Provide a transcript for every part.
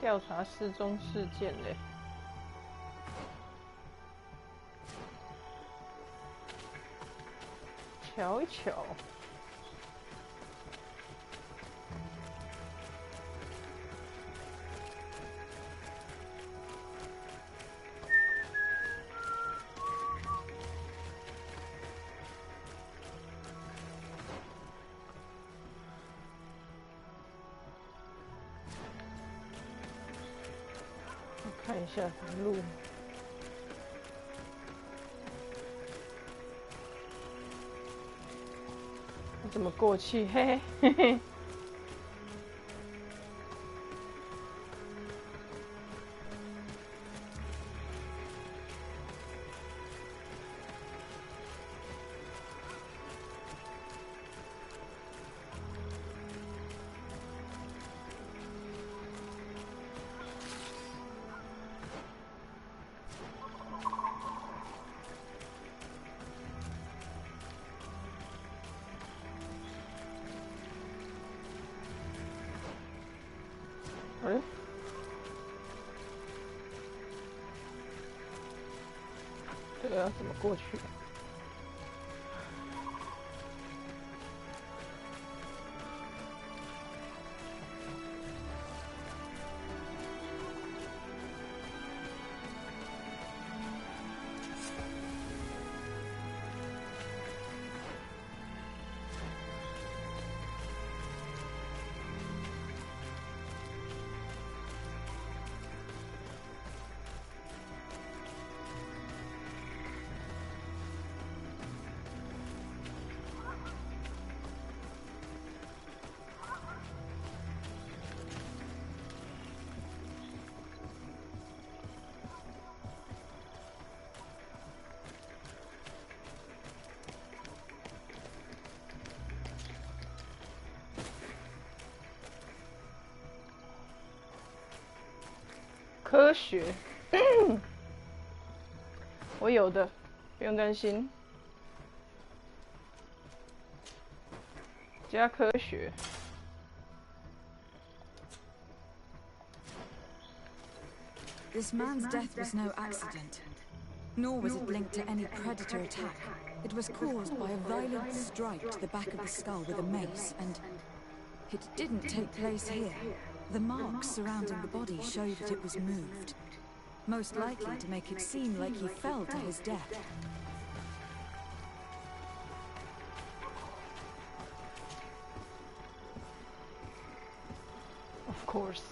调查失踪事件嘞。瞧一瞧。看一下路，你怎么过去？嘿嘿嘿嘿。哎，这个要怎么过去？科学，我有的，不用担心。加科学。This man's death was no accident, nor was it linked to any predator attack. It was caused by a violent strike to the back of the skull with a mace, and it didn't take place here. The marks surrounding the body show that it was moved, most likely to make it seem like he fell to his death. Of course.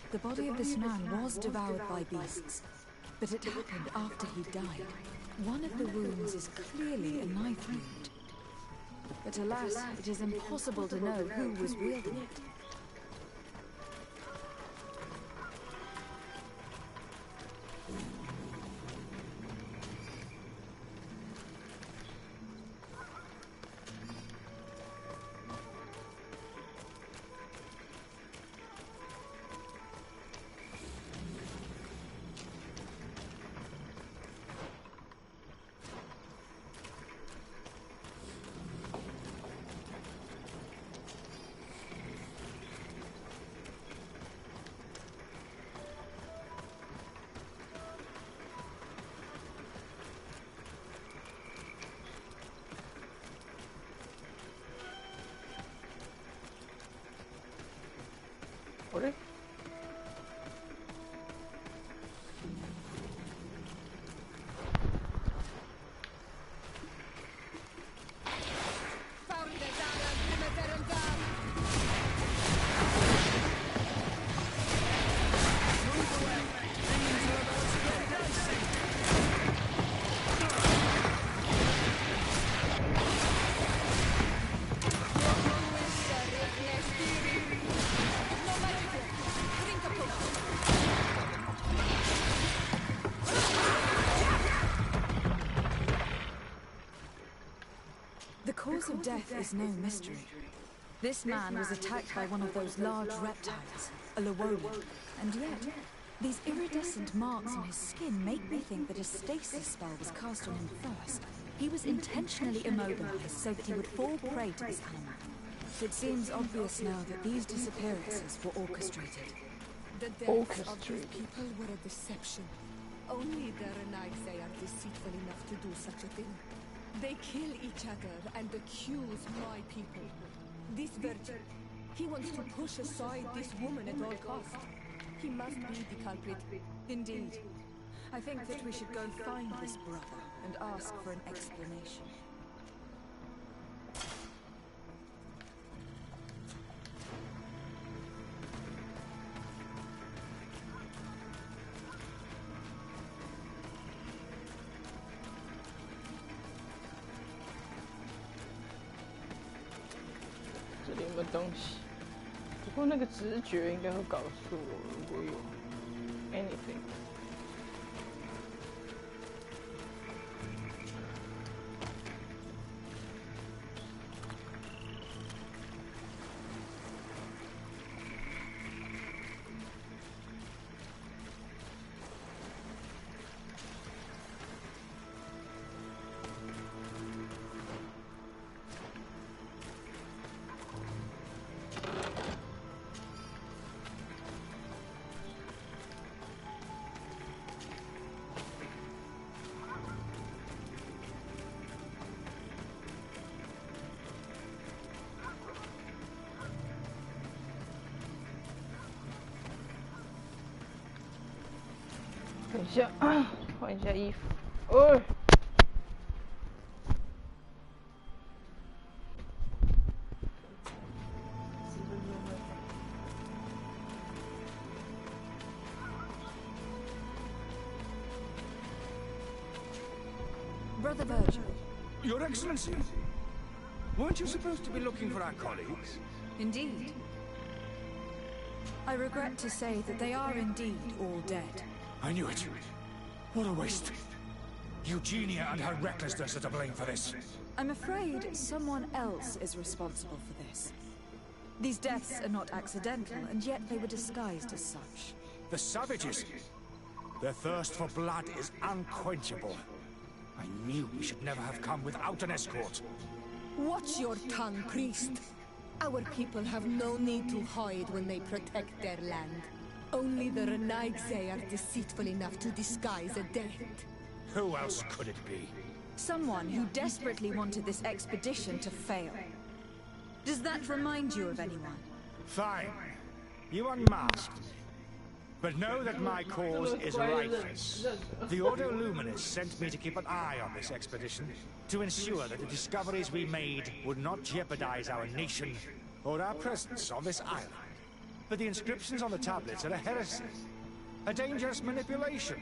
The body of this man was devoured by beasts, but it happened after he died. One of the wounds is clearly a knife wound. But alas, it is impossible to know who was wielding it. 그래? The cause of death is no mystery. This man was attacked by one of those large reptiles, a Lowoli, and yet these iridescent marks on his skin make me think that a stasis spell was cast on him first. He was intentionally immobilized so that he would fall prey to this animal. It seems obvious now that these disappearances were orchestrated. The deaths of these people were a deception. Only the Renaigse are deceitful enough to do such a thing. They kill each other and accuse my people. This virgin, he wants to push aside this woman at all costs. He must be the culprit. Indeed. I think that we should go find this brother and ask for an explanation.这里有没有东西？不过那个直觉应该会告诉我，如果有 anything。等一下，换一下衣服。哦。Brother Virgil. Your Excellency, weren't you supposed to be looking for our colleagues? Indeed. I regret to say that they are indeed all dead. I knew it. What a waste. Eugenia and her recklessness are to blame for this. I'm afraid someone else is responsible for this. These deaths are not accidental, and yet they were disguised as such. The savages. Their thirst for blood is unquenchable. I knew we should never have come without an escort. Watch your tongue, priest. Our people have no need to hide when they protect their land. Only the Renaigse are deceitful enough to disguise a death. Who else could it be? Someone who desperately wanted this expedition to fail. Does that remind you of anyone? Fine. You unmasked me. But know that my cause is righteous. The Ordo Luminis sent me to keep an eye on this expedition, to ensure that the discoveries we made would not jeopardize our nation or our presence on this island. but the inscriptions on the tablets are a heresy. A dangerous manipulation.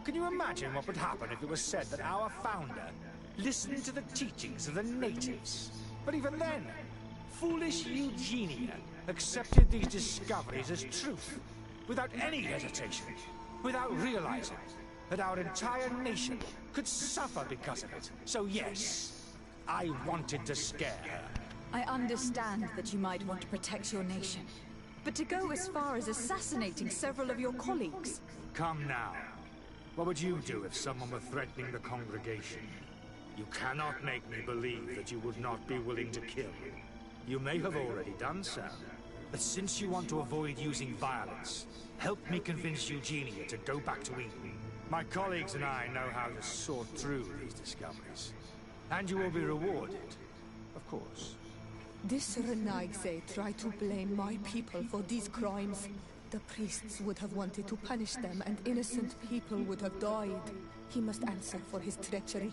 Can you imagine what would happen if it was said that our founder listened to the teachings of the natives? But even then, foolish Eugenia accepted these discoveries as truth, without any hesitation, without realizing that our entire nation could suffer because of it. So yes, I wanted to scare her. I understand that you might want to protect your nation, but to go as far as assassinating several of your colleagues... Come now. What would you do if someone were threatening the congregation? You cannot make me believe that you would not be willing to kill. You may have already done so, but since you want to avoid using violence, help me convince Eugenia to go back to Eden. My colleagues and I know how to sort through these discoveries. And you will be rewarded, of course. This Renaigse tried to blame my people for these crimes. The priests would have wanted to punish them, and innocent people would have died. He must answer for his treachery.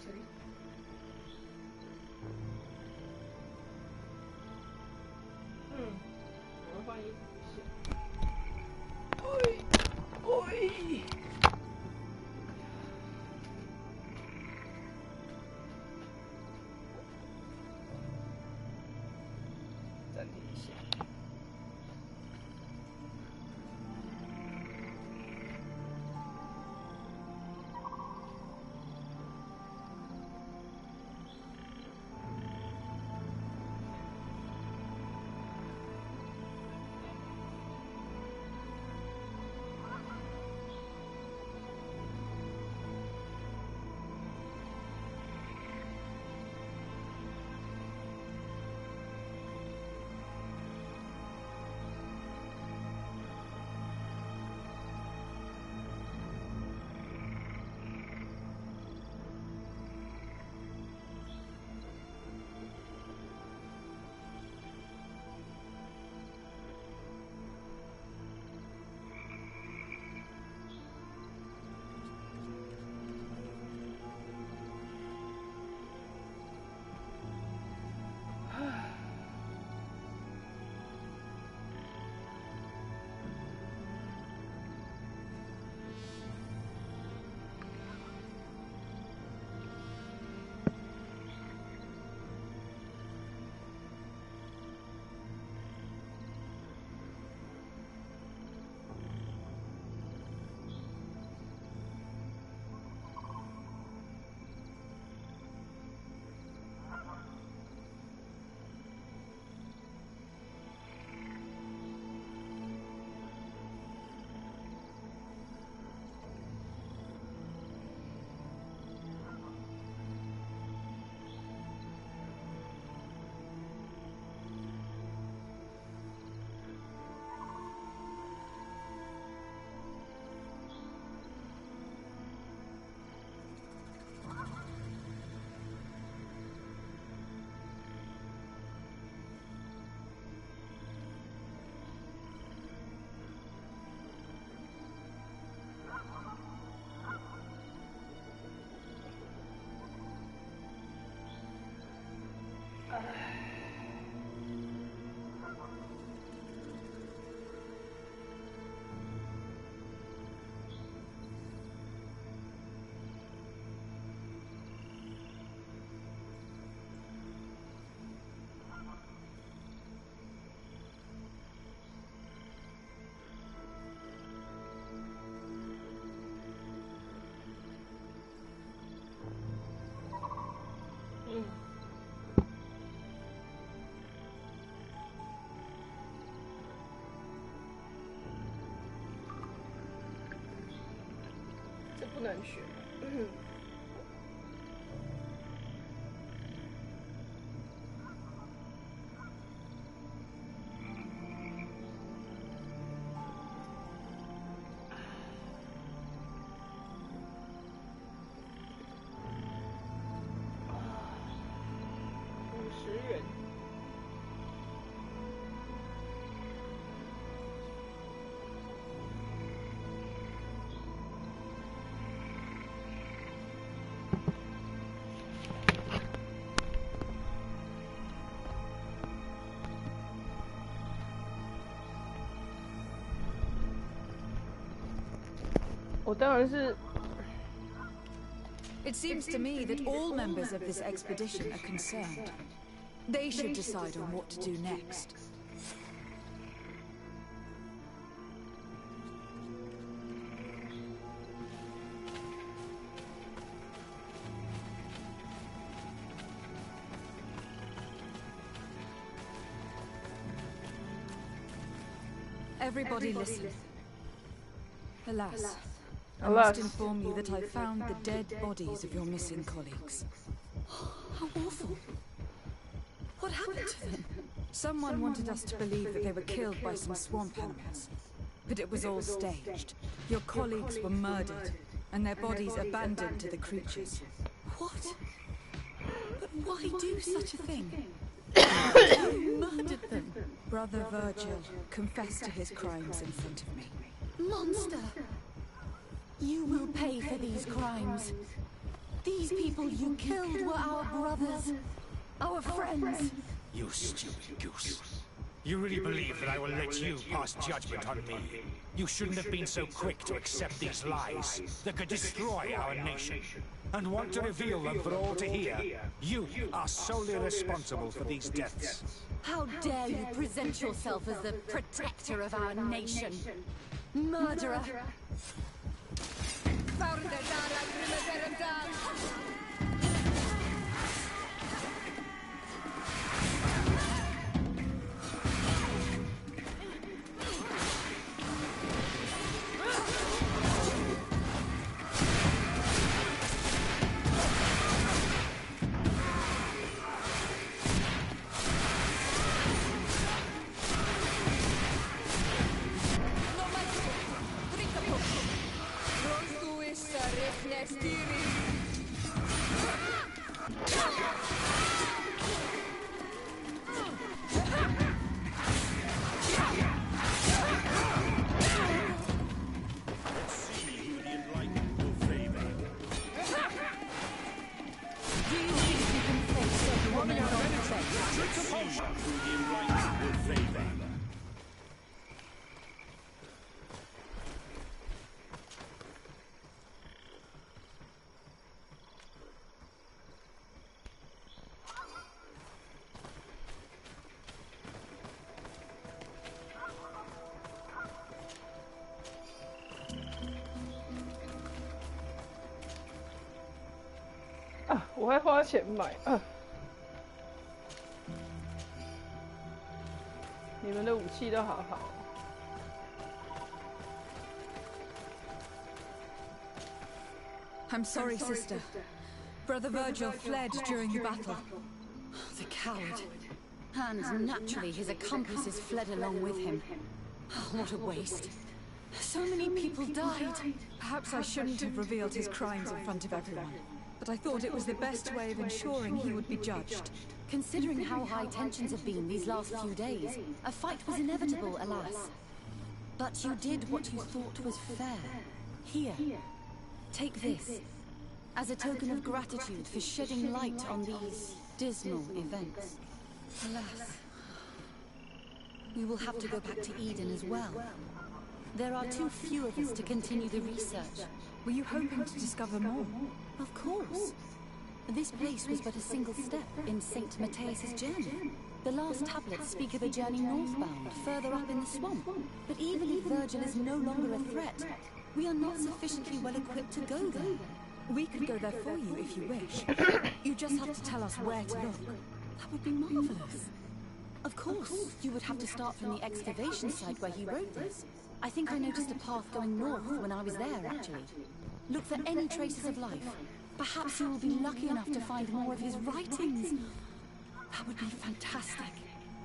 这不能选。50元。我当然是。 It seems to me that all members of this expedition are concerned. They should decide on what to do next. Everybody listen. Alas, I must inform you that I found the dead bodies of your missing colleagues. How awful. What happened to them? Someone wanted us to believe that they were killed by some swamp animals. But it was all staged. Your colleagues were murdered, and their bodies abandoned to the creatures. What? But why do such a thing? You murdered them. Brother Virgil confessed to his crimes in front of me. Monster! You will pay for these crimes. These people you killed were our brothers, our friends. You stupid goose. You really believe that I will let you pass judgment on me? You shouldn't have been so quick to accept these lies that could destroy our nation. And want to reveal them for all to hear. You are solely responsible for these deaths. How dare you present yourself as the protector of our nation? Murderer!我还花钱买啊！你们的武器都好好。I'm sorry, sister. Brother Virgil fled during the battle. The coward. And naturally his accomplices fled along with him. What a waste. So many people died. Perhaps I shouldn't have revealed his crimes in front of everyone. But I thought it was the best way of ensuring he would be judged. Considering how high tensions have been these last few days, a fight was inevitable, alas. But you did what you thought was fair. Here, take this, as a token of gratitude for shedding light on these dismal events. Alas, we will have to go back to Eden as well. There are too few of us to continue the research. Were you hoping to discover more? Of course. This place was but a single step in St. Matthias's journey. The last tablets speak of a journey northbound, further up in the swamp. But even if Virgil is no longer a threat, we are not sufficiently well equipped to go there. We could go there for you if you wish. You just have to tell us where to look. That would be marvelous. Of course, you would have to start from the excavation site where he wrote this. I think I noticed a path going north when I was there, actually. Look for any traces of life. Perhaps you will be lucky enough to find more of his writings. That would be fantastic.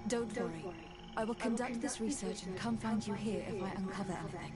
Don't worry. I will conduct this research and come find you here if I uncover anything.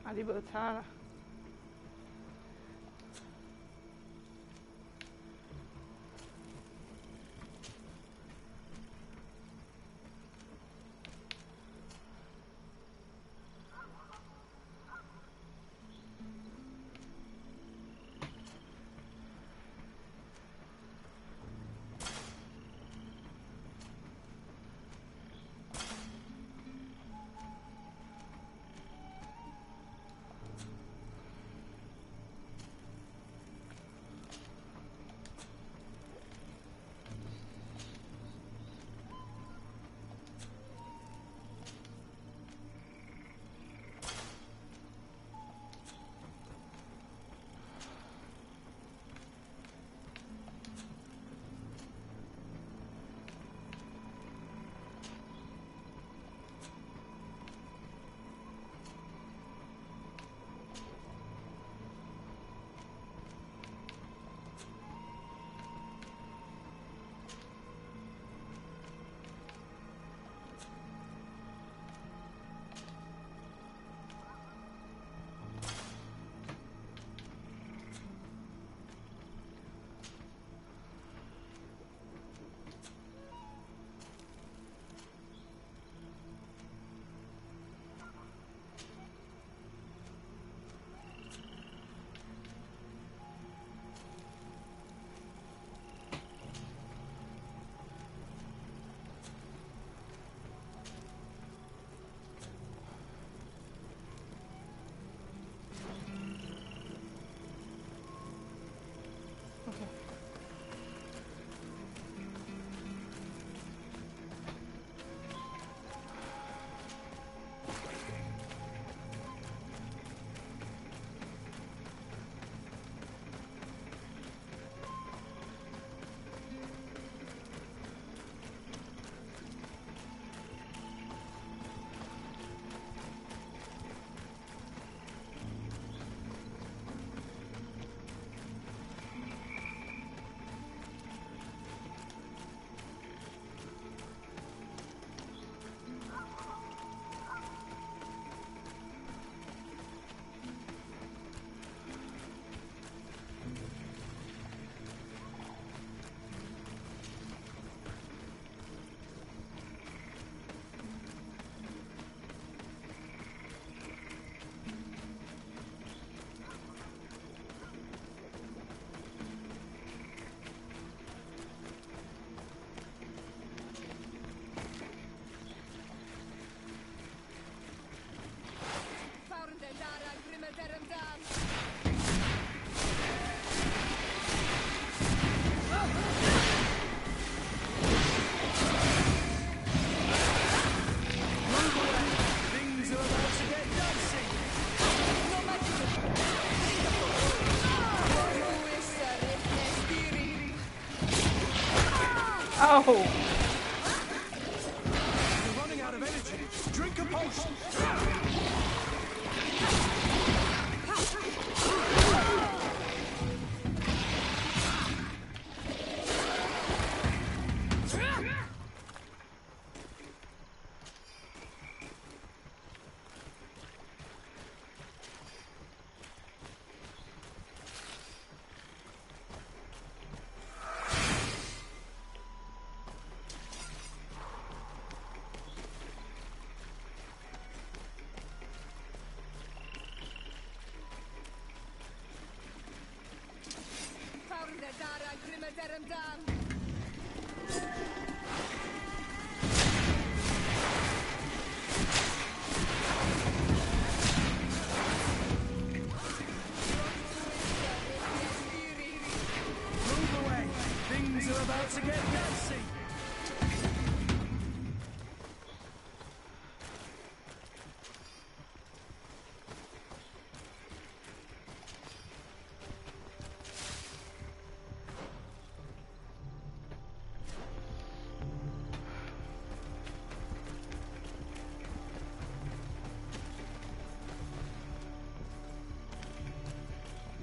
啊，你无差啦。Oh! You're running out of energy. Drink a potion.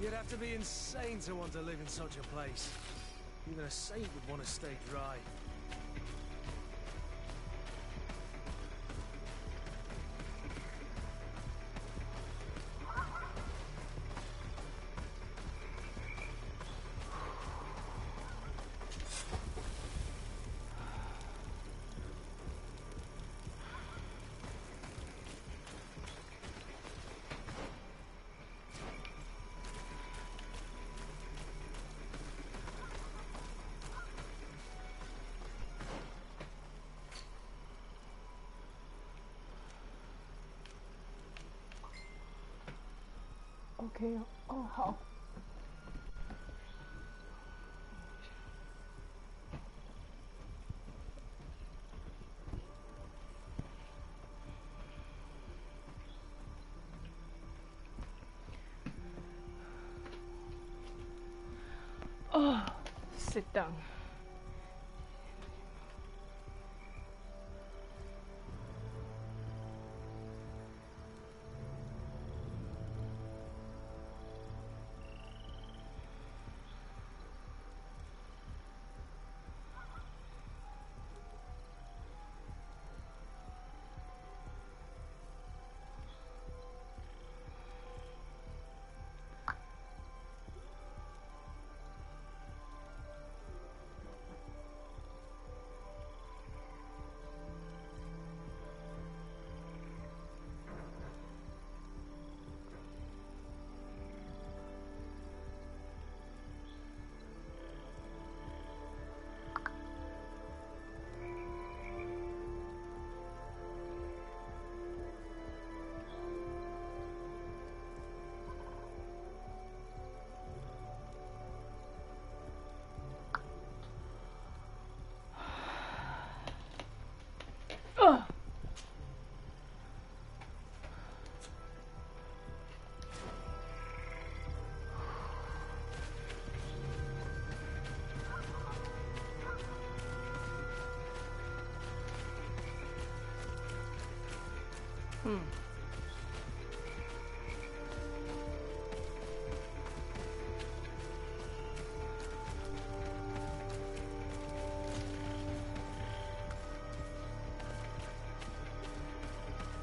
You'd have to be insane to want to live in such a place. Even a saint would want to stay dry. OK 哦，哦好。Oh, sit down.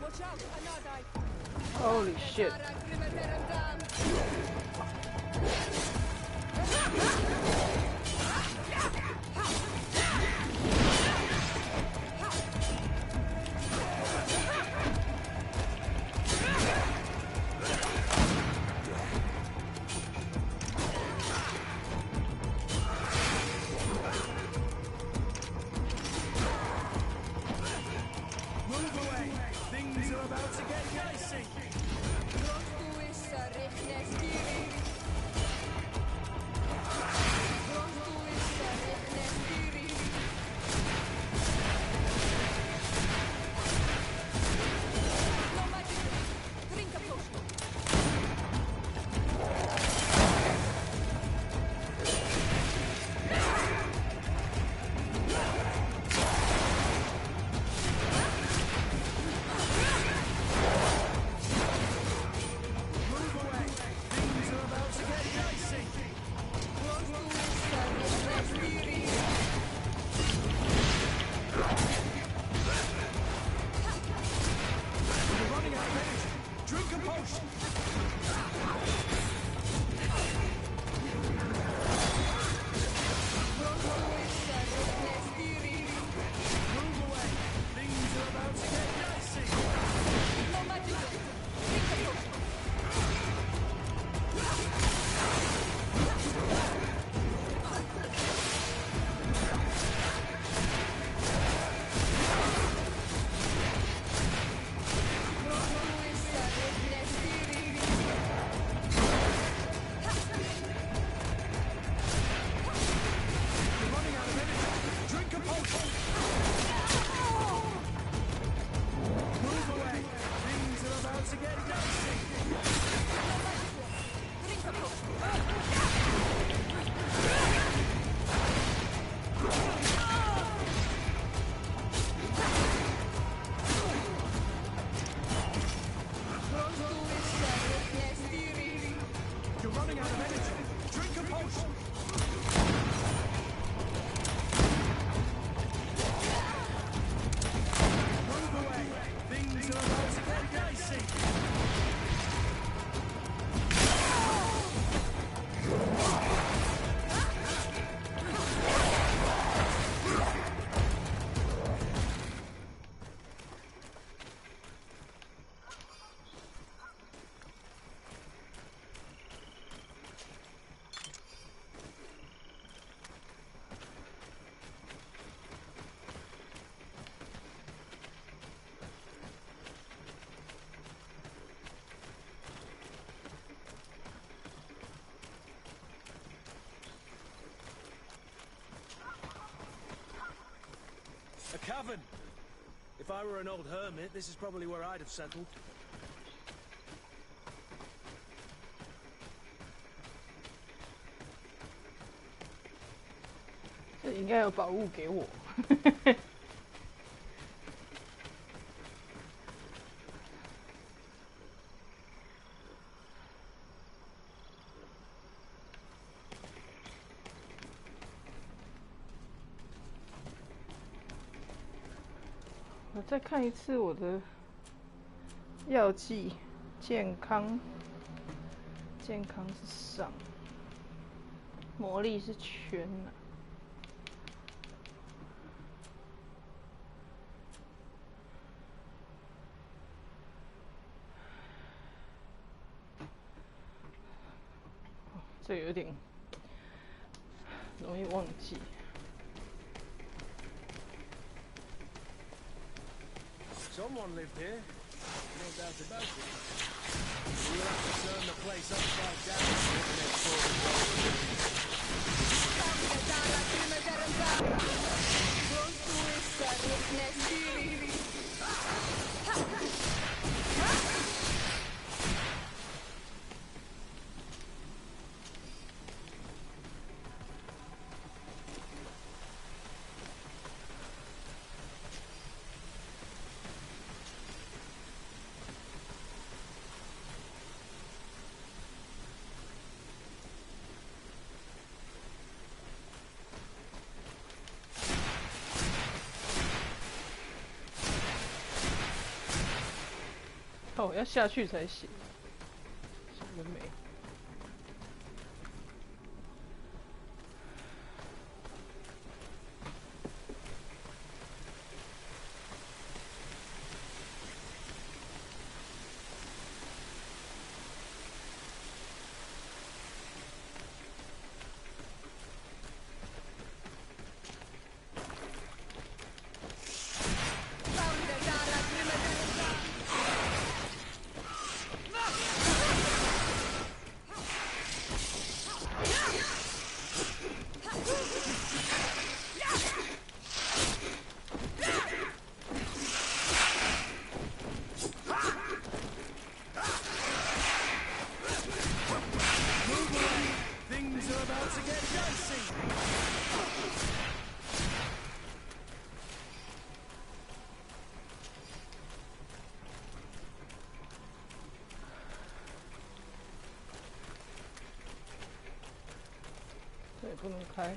Watch out, another. Holy shit. A cavern. If I were an old hermit, this is probably where I'd have settled. 这应该有宝物给我。我再看一次我的药剂，健康是上，魔力是圈啊。这有点容易忘记。Someone lived here, no doubt about it. We'll have to turn the place upside down and then sort it out. 哦，要下去才行。想得美。这也不能开。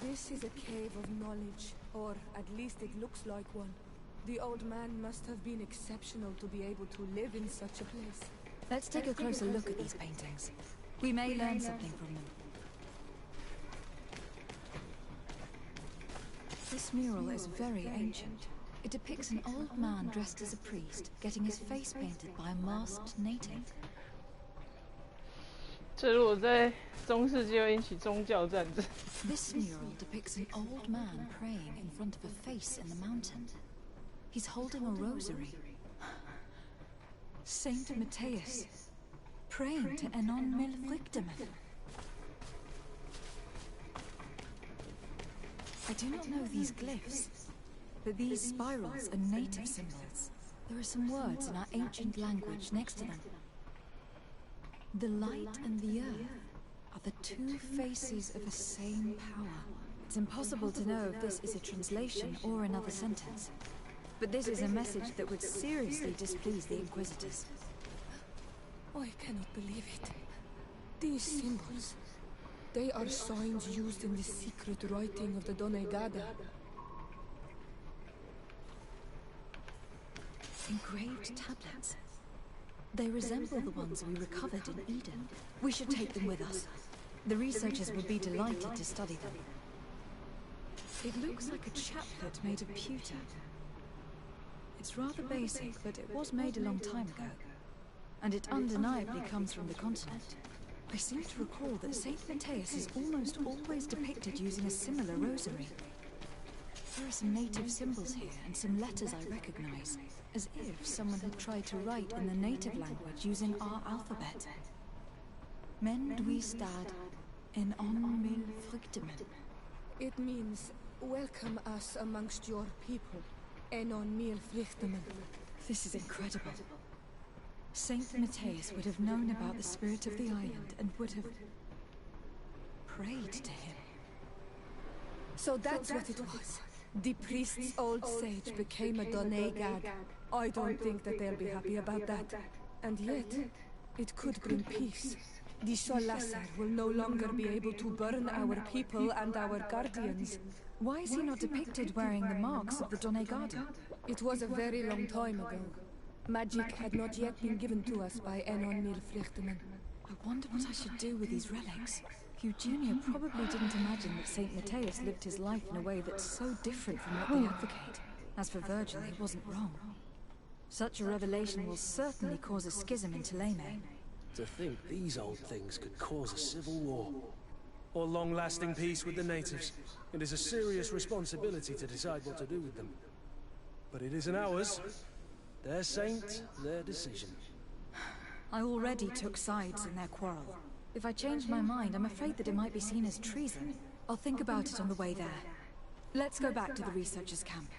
This is a cave of knowledge, or at least it looks like one. The old man must have been exceptional to be able to live in such a place. Let's take a closer look at these paintings. We may learn something from them. This mural is very ancient. It depicts an old man dressed as a priest, getting his face painted by a masked native. 这如果在中世纪会引起宗教战争。This mural depicts an old man praying in front of a face in the mountain. He's holding a rosary. Saint Matthias, praying to Enon Milvigdaman. I do not know these glyphs, but these spirals are native symbols. There are some words in our ancient language next to them. The light and the earth are the two faces of a same power. It's impossible to know if this is a translation or another sentence. But this is a message that would seriously displease the Inquisitors. I cannot believe it. These symbols, they are signs used in the secret writing of the Donegada. Engraved tablets. They resemble the ones we recovered in Eden. We should take them with us. The researchers would be delighted to study them. It looks like a chaplet made of pewter. It's rather basic, but it was made a long time ago. And it undeniably comes from the continent. I seem to recall that Saint Matthias is almost always depicted using a similar rosary. There are some native symbols here and some letters I recognize, as if someone had tried to write in the native language using our alphabet. Men dwi stad en on mil fruktemen. It means, welcome us amongst your people. Enon mil frichtemen. This is incredible. Saint Matthias would have known about the spirit of the island and would have prayed to him. So that's what it was. The priest's old sage became a Donegad. I don't think that they'll be happy about that. And yet, it could bring peace. The Solasar will no longer be able to burn our people and our guardians. Why is he not depicted wearing the marks of the Donegada? It was a very long time ago. Magic had not yet been given to us by Enon Milflichtemen. I wonder what I should do with these relics. Eugenia probably didn't imagine that Saint Matthias lived his life in a way that's so different from what they advocate. As for Virgil, he wasn't wrong. Such a revelation will certainly cause a schism in Tulane. To think these old things could cause a civil war. Or long-lasting peace with the natives. It is a serious responsibility to decide what to do with them. But it isn't ours. Their saint, their decision. I already took sides in their quarrel. If I change my mind, I'm afraid that it might be seen as treason. I'll think about it on the way there. Let's go back to the researchers' camp.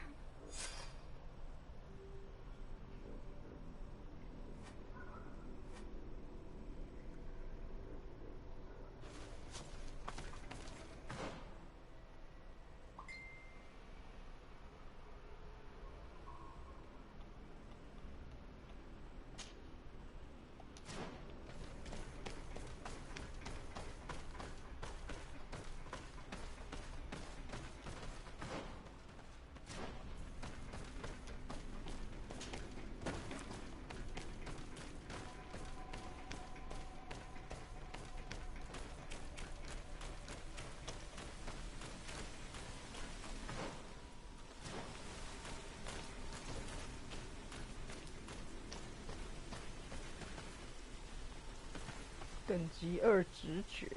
等级2直觉，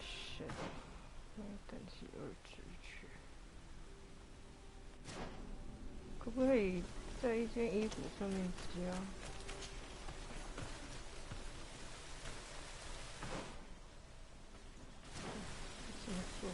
是，等级2直觉，可不可以在一件衣服上面加？这么做。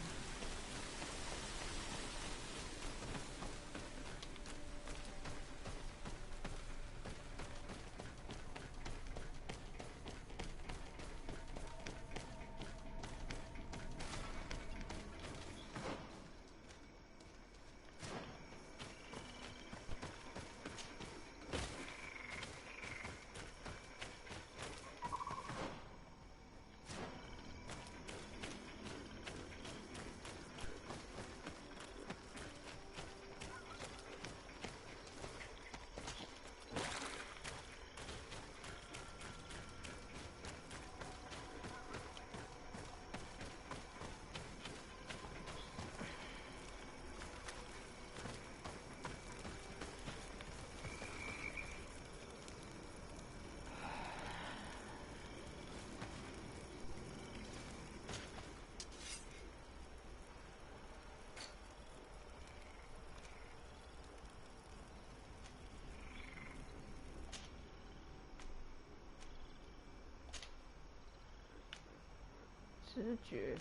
直觉。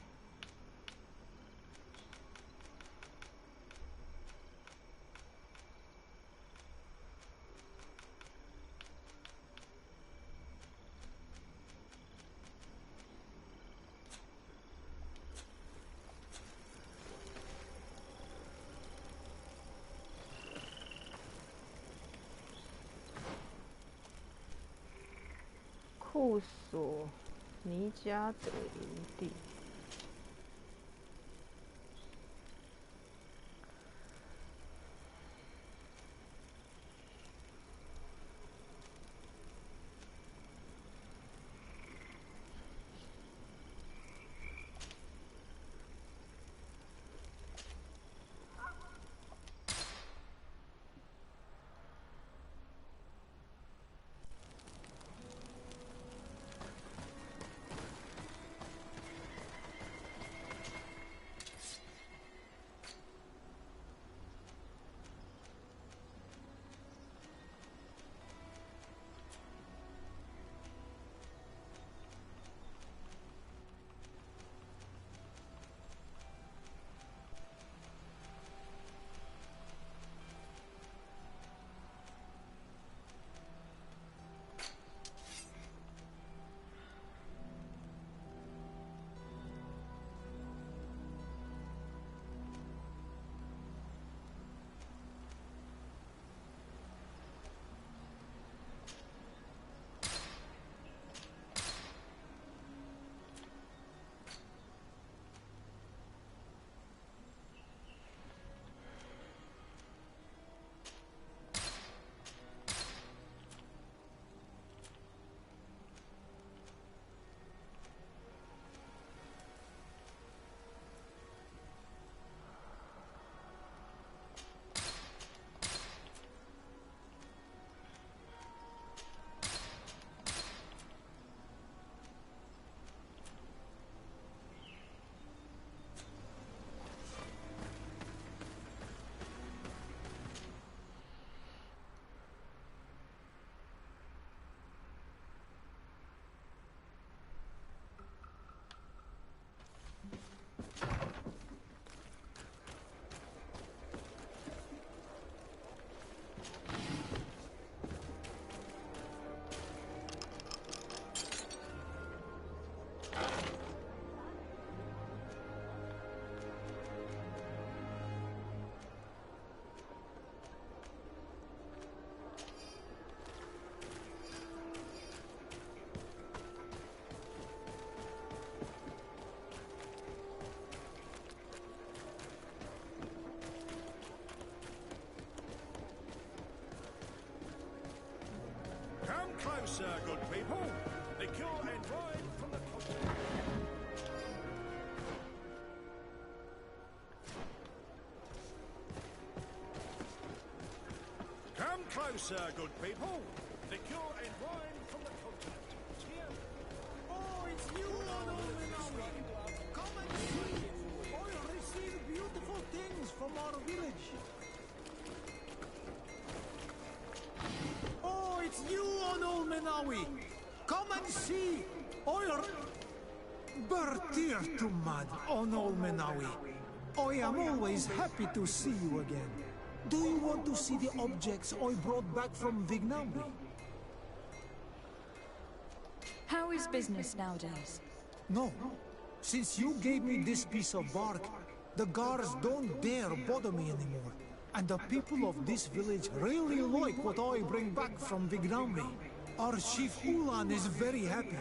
库索尼加德营地。closer, good people. Liqueur and wine from the continent. Here. Oh, it's you, Onominawi. Come and see. I receive beautiful things from our village. Oh, it's you, Onominawi. Come and see. Bertir to mad, Onominawi. I am always happy to see you again. Do you want to see the objects I brought back from Vignamri? How is business nowadays? No. Since you gave me this piece of bark, the guards don't dare bother me anymore. And the people of this village really like what I bring back from Vignamri. Our chief Ulan is very happy.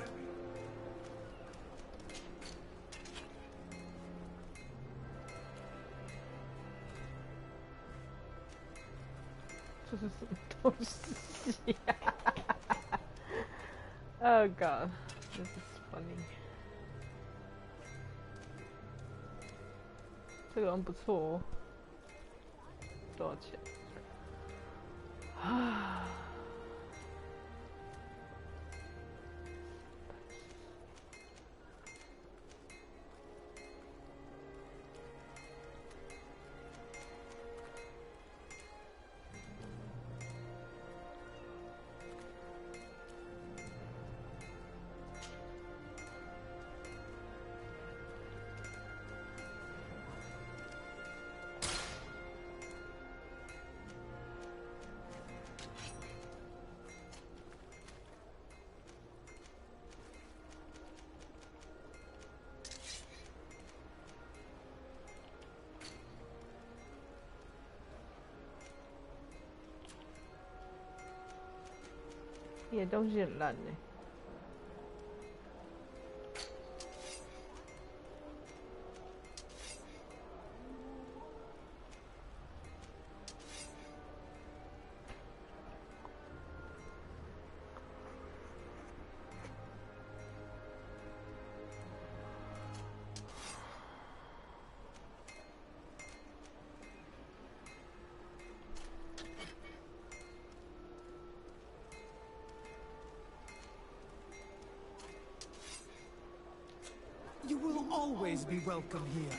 Oh god, this is funny. 这个好像不错哦。多少钱？啊。你的东西很烂呢。You will always be welcome here.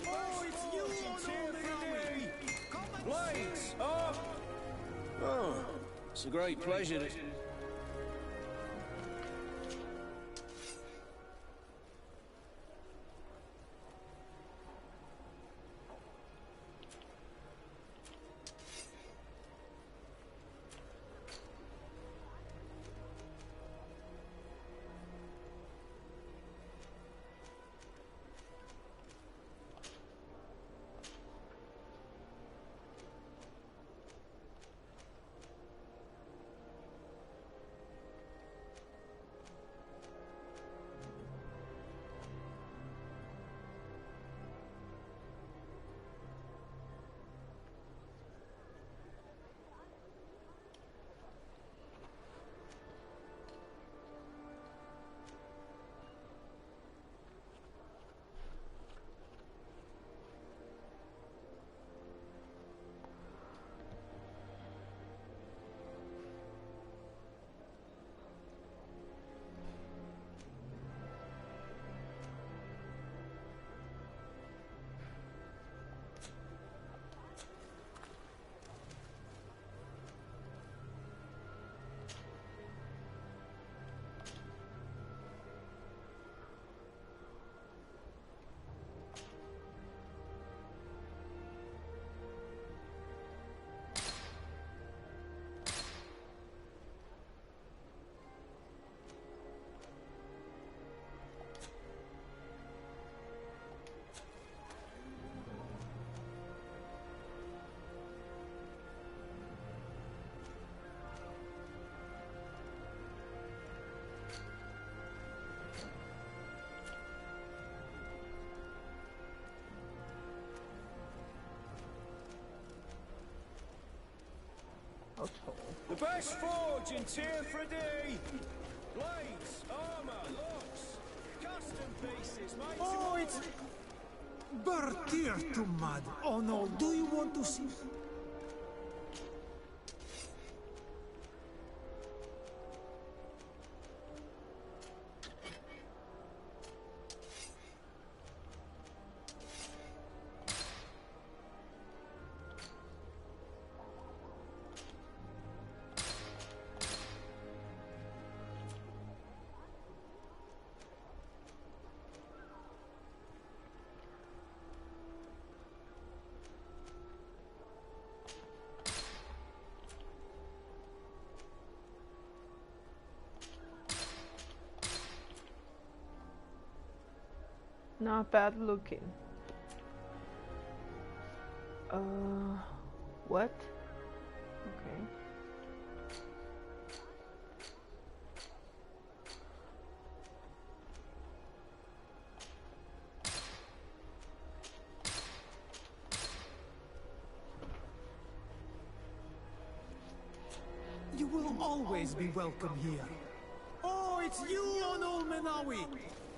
Oh, it's you, Onominawi. Come and Blades, up! Oh, it's a great pleasure to... The best forge in Tier 3D! Blades, armor, locks, custom pieces, mate. Oh, it's Bertir to mad. Oh no, do you want to see? Not bad looking. What? Okay. You will always be welcome here. Oh, it's you, Onul Menawi.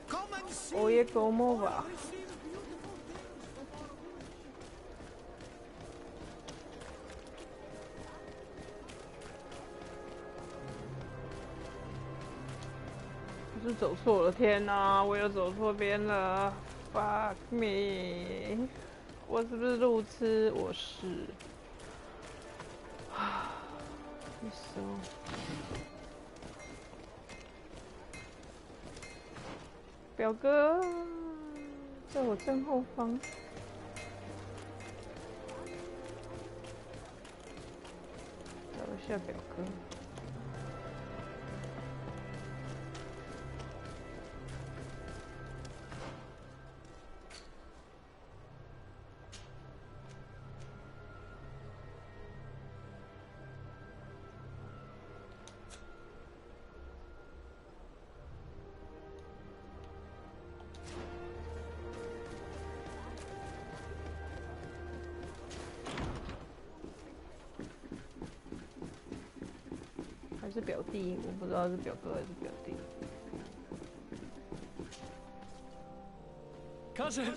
Come and see. Oye, ¿cómo va?我是走错了，天哪！我又走错边了 ，fuck me！ 我是不是路痴？我是。你说。表哥，在我正后方。找一下表哥。是表弟，我不知道是表哥还是表弟。Cousin,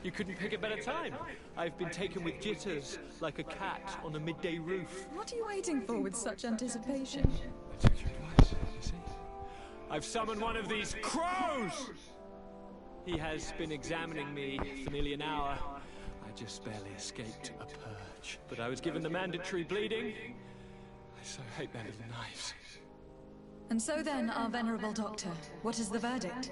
you couldn't pick a better time. I've been taken with jitters, like a cat on a midday roof. What are you waiting for with such anticipation? I took your advice, you see. I've summoned one of these crows! He has been examining me for nearly an hour. I just barely escaped a purge, but I was given the mandatory bleeding. I so hate their little knives. And so then, our venerable doctor, what is the verdict?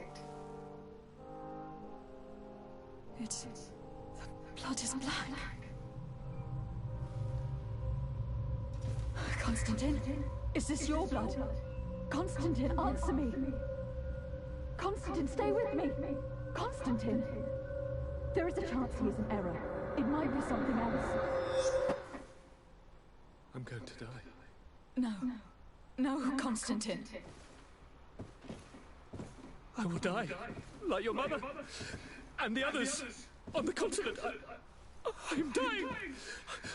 It's... the blood is black. Constantine, is this your blood? Constantine, answer me! Constantine, stay with me! Constantine! There is a chance he is in error. It might be something else. I'm going to die. No. No, Constantine. I will die, like your mother, and the others on the continent. I am dying.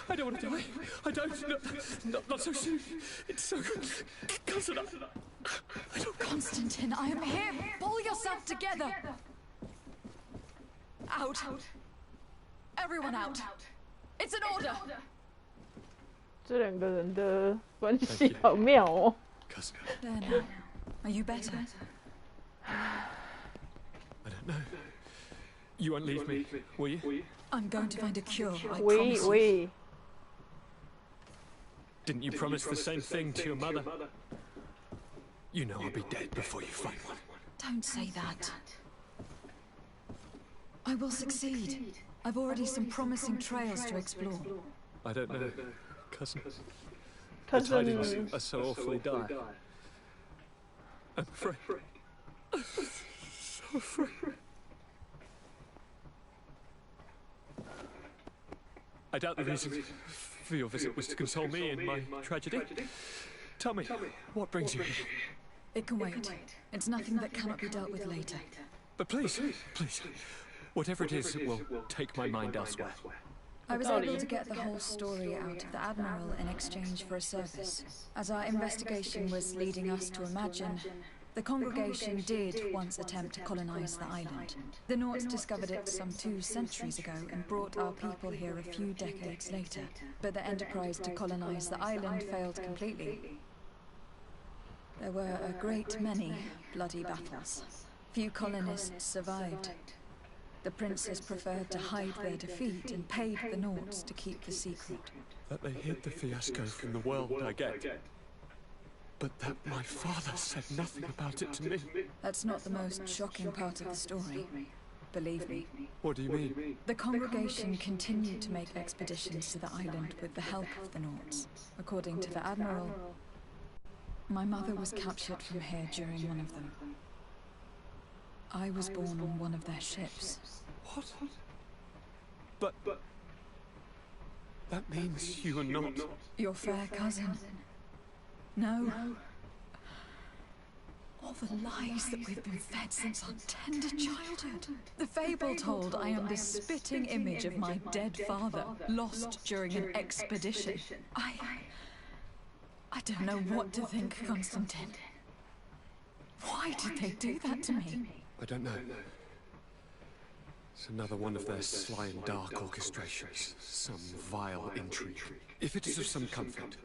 I don't want to die. I don't. Not so soon. It's so... Cousin, I don't... Constantine, I am here. Pull yourself together. Out. Everyone out. It's an order. 这两个人的关系好妙哦。There now. Are you better? I don't know. You won't leave me, will you? I'm going to find a cure, I Oui, promise oui. you. Didn't you promise the same thing to your mother? You know I'll be dead before you find one. Don't say that. I will succeed. I've already some promising trails to explore. I don't know, cousin. The tidings are so awfully dire. I'm afraid. So afraid. I doubt the reason for your visit was to console me in my tragedy. Tell me, what brings you here? It can wait. It's nothing that cannot be dealt with later. But please, please, whatever it is, it will take my mind elsewhere. I was able to get the whole story out of the Admiral in exchange for a service. As our investigation was leading us to imagine, the congregation did once attempt to colonize the island. The Nauts discovered it some 2 centuries ago and brought our people here a few decades later. But the enterprise to colonize the island failed completely. There were a great many bloody battles. Few colonists survived. The princes preferred to hide their defeat and paid the Nauts to keep the secret. That they hid the fiasco from the world, I get. But that my father said nothing about it to me. That's not the most shocking part of the story. Believe me. What do you mean? The congregation continued to make expeditions to the island with the help of the Nauts. According to the Admiral, my mother was captured from here during one of them. I was born on one of their ships. What? But that means you are not... Your fair cousin. No. All the lies that we've been fed since our tender childhood. The fable told I am the spitting image of my dead father, lost during an expedition. I don't know what to think, Constantine. Why did they do that to me? I don't know. It's another one of their sly and dark orchestrations. Some vile intrigue. If it is of some comfort,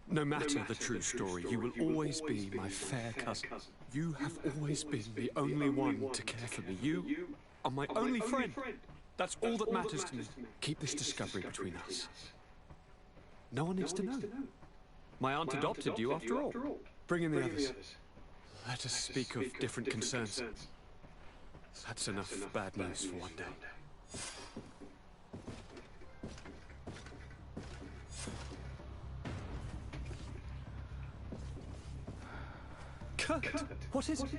no matter the true story, you will always be my fair cousin. You have always been the only one to care for me. You are my only friend. That's all that matters to me. Keep this discovery between us. No one needs to know. My aunt adopted you after all. Bring in the others. Let us speak of different concerns. That's enough bad news for one day. Kurt, what is it?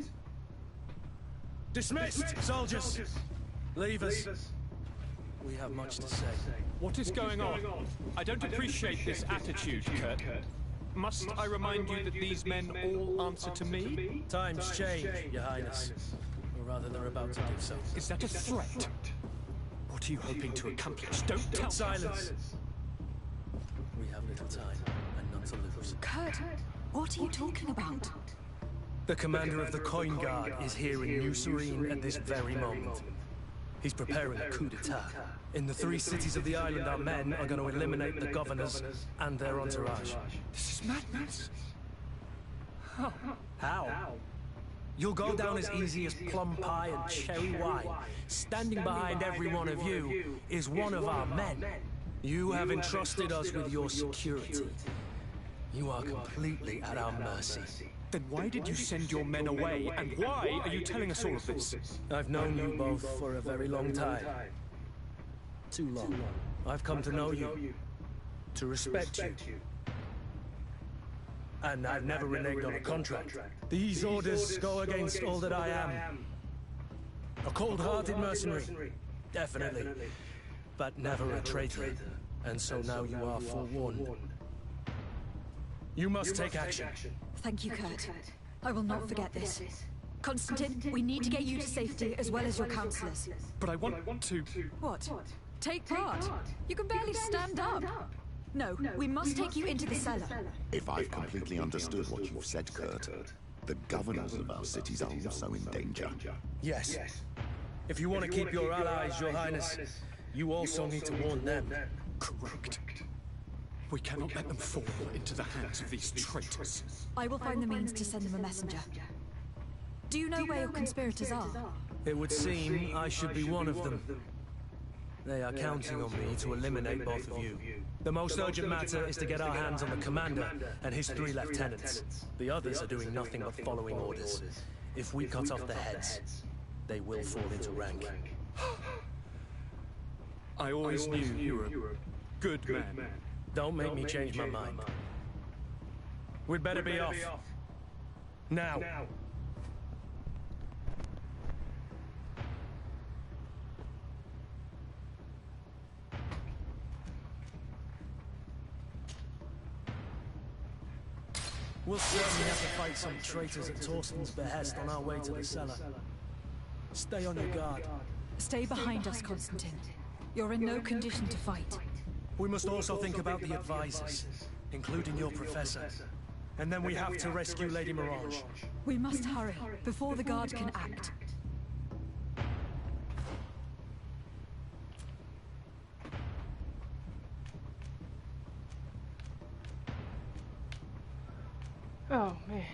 Dismissed, soldiers! Leave us. We have much to say. What is going on? I don't appreciate this attitude, Kurt. Must I remind you that these men all answer to me? Times change, Your Highness. Or rather, they're about to do so. Is that a threat? What are you hoping to accomplish? Don't tell me. Silence! We have little time, and none to lose. Kurt, what are you talking about? The commander of the Coin Guard is here in New Serene at this very moment. He's preparing a coup d'etat. In the 3 cities of the island, our men are going to eliminate the governors and their entourage. This is madness. How? You'll go down as easy as plum pie and cherry wine. Standing behind every one of you is one of our men. You have entrusted us with your security. You are completely at our mercy. Then why did you send your men away, and why are you telling us all of this? I've known you both for a very long time. Too long. I've come to know you, to respect you. And I've never reneged on a contract. These orders go against all that I am. A cold-hearted mercenary, definitely, but never a traitor. And so now you are forewarned. You must take action. Thank you, Kurt. I will not forget this. Constantine, we need to get you to safety as well as your counselors. But I want to... What? Take part? You can barely stand up. No, we must take you into the cellar. If I've completely understood what you've said, Kurt, the governors of our cities are also in danger. Yes. If you want to keep your allies, Your Highness, you also need to warn them. Correct. We cannot let them fall into the hands of these traitors. I will find the means to send them a messenger. Do you know where your conspirators are? It would seem I should be one of them. They are counting on me to eliminate both of you. The most urgent matter is to get our hands on the commander and his 3 lieutenants. The others are doing nothing but following orders. If we cut off their heads, they will fall into rank. I always knew you were a good man. Don't make me change my mind. We'd better be off. Now. We'll certainly have to fight some traitors at Torsten's behest on our way to the cellar. Stay on your guard. Stay behind us, Constantine. You're in no condition to fight. We must also think about the advisors, including your professor. And then we have to rescue Lady Mirage. We must hurry, before the guard can act. Oh, man.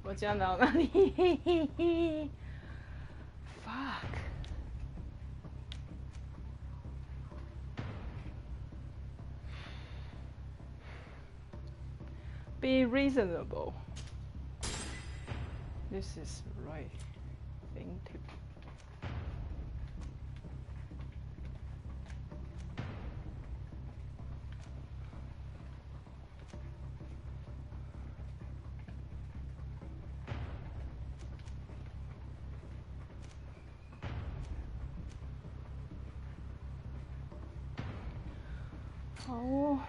我讲到哪里？Fuck. Be reasonable. This is the right thing to. Oh.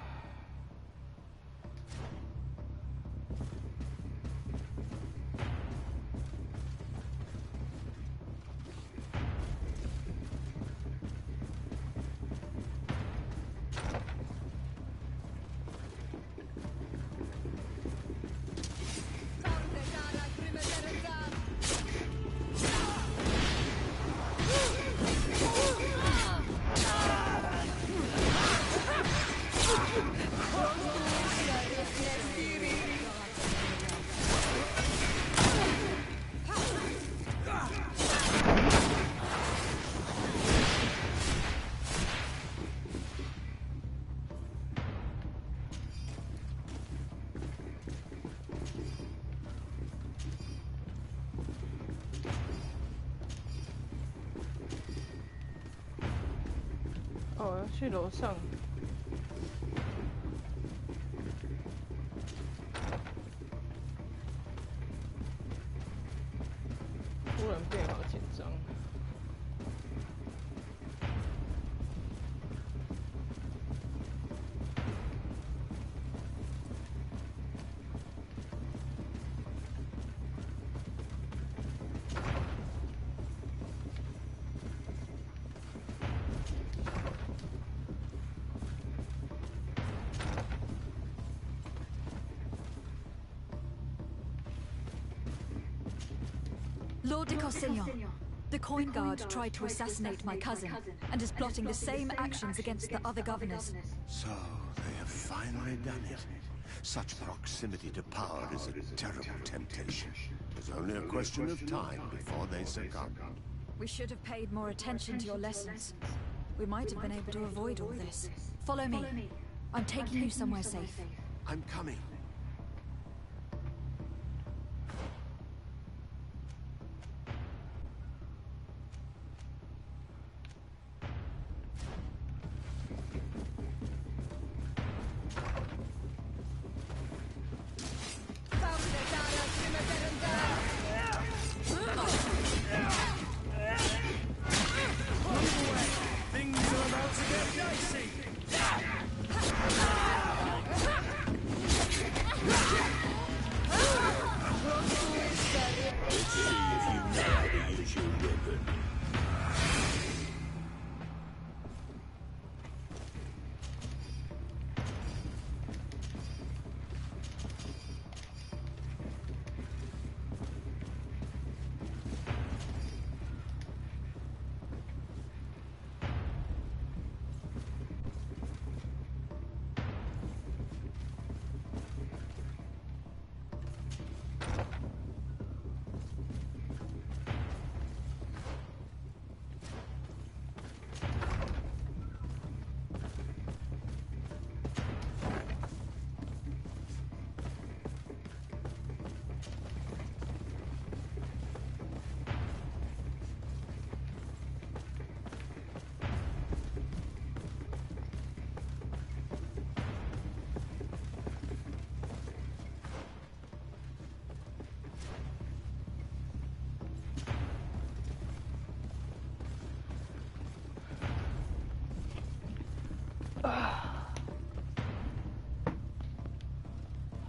哦，要去楼上。突然变好紧张。Lord de Cossignon, the Coin Guard tried to assassinate my cousin and is plotting the same actions against the other governors. So, they have finally done it. Such proximity to power is a terrible temptation. It's only a question of time before they succumb. We should have paid more attention to your lessons. We might have been able to avoid all this. Follow me. I'm taking you somewhere safe. I'm coming.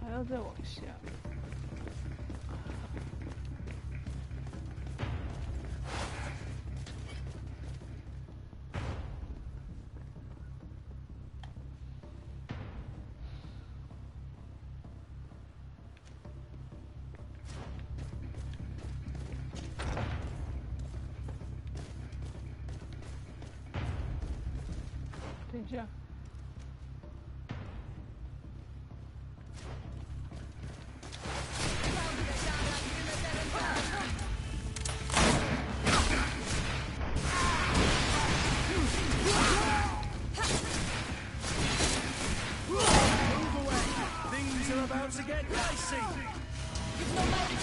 还要再往下。等一下。Things are about to get dicey. You've no mind.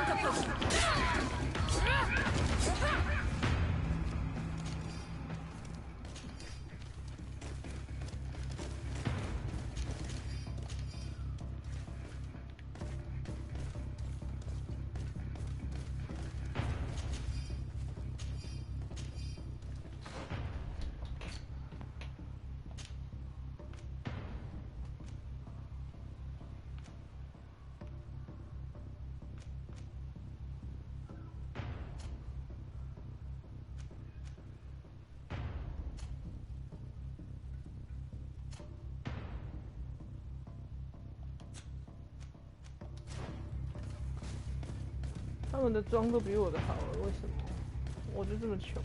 Drink a 他们的装都比我的好了，为什么？我就这么穷。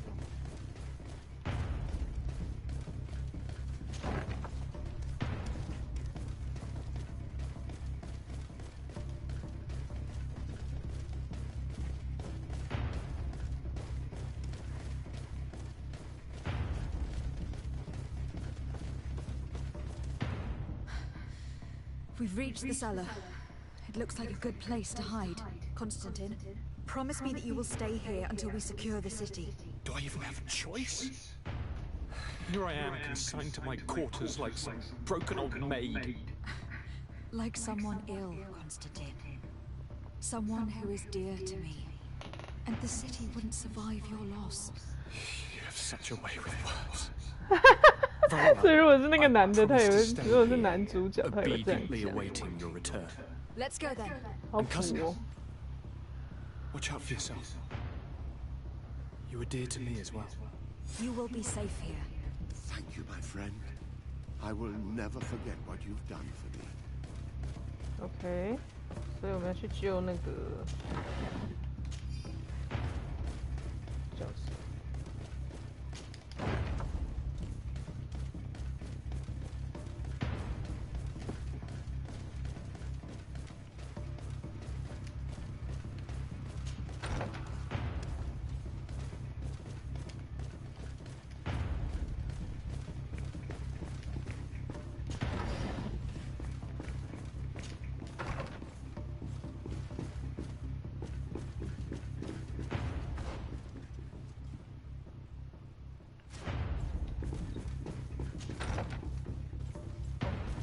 We've reached the cellar. It looks like a good place to hide. Constantine, promise me that you will stay here until we secure the city. Do I even have a choice? Here I am, consigned to my quarters like some broken old maid. Like someone ill, Constantine. Someone who is dear to me. And the city wouldn't survive your loss. You have such a way with words. 所以如果是那个男的，他也会；如果是男主角，他也会这样 Obediently 讲。 awaiting your return. Let's go then. 好苦哦。 Watch out for yourself. You were dear to me as well. You will be safe here. Thank you, my friend. I will never forget what you've done for me. OK， 所以我们要去救那个叫什么？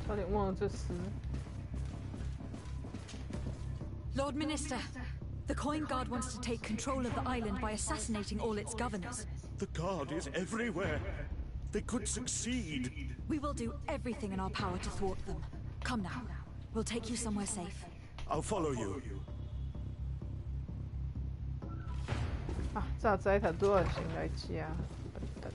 差点忘了这诗。 Lord Minister, the Coin Guard wants to take control of the island by assassinating all its governors. The Guard is everywhere. They could succeed. We will do everything in our power to thwart them. Come now. We'll take you somewhere safe. I'll follow you. 啊，榨摘塔多少钱来加？笨蛋。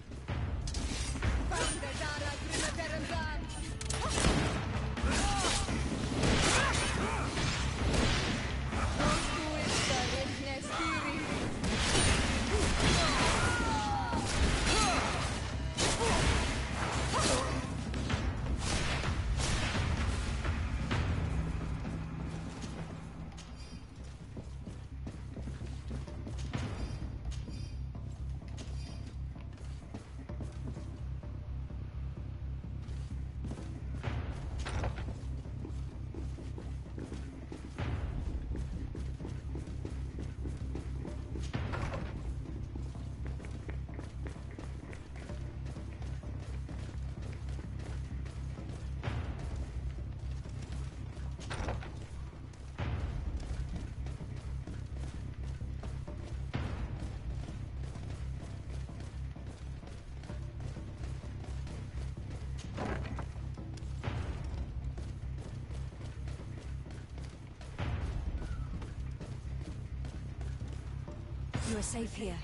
You are safe here.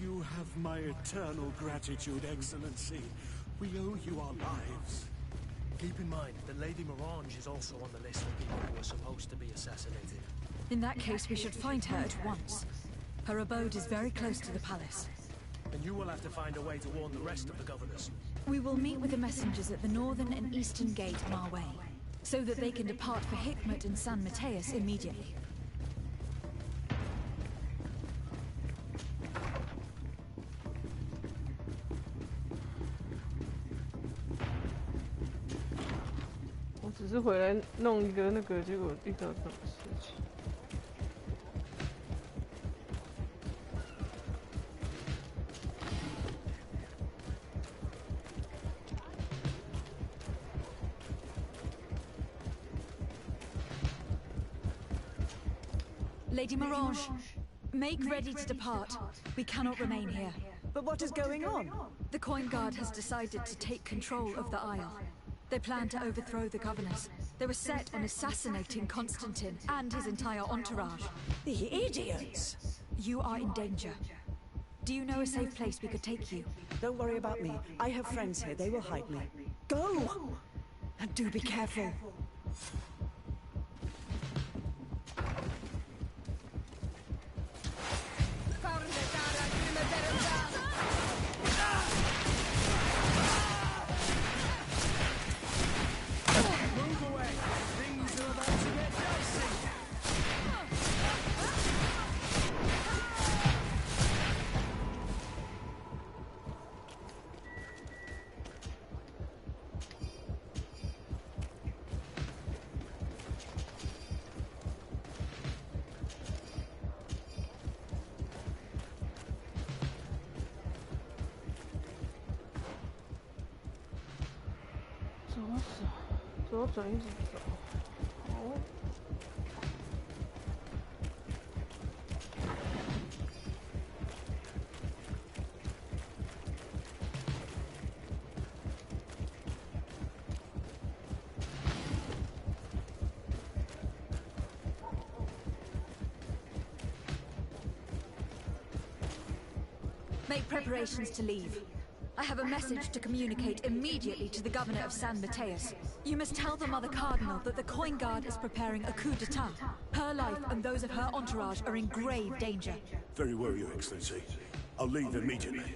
You have my eternal gratitude, Excellency. We owe you our lives. Keep in mind that Lady Morange is also on the list of people who are supposed to be assassinated. In that case, we should find her at once. Her abode is very close to the palace. And you will have to find a way to warn the rest of the governors. We will meet with the messengers at the northern and eastern gate on our way, so that they can depart for Hikmet and San Mateus immediately.我只是回来弄一个那个，结果遇到这种事情。 Lady Morange, make ready to depart. We cannot remain here. But what is going on? The Coin Guard has decided to take control of the Isle. They plan to overthrow the governors. They were set on assassinating Constantine and his entire entourage. The idiots! You are in danger. Do you know a safe place we could take you? Don't worry about me. I have friends here. They will hide me. Go! And do be careful. 左转一直走。哦。Make preparations to leave. I have a message to communicate immediately to the governor of San Mateus. You must tell the Mother Cardinal that the Coin Guard is preparing a coup d'etat. Her life and those of her entourage are in grave danger. Very well, Your Excellency. I'll leave immediately.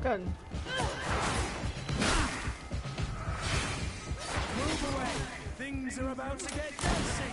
Good. Move away! Things are about to get dicey!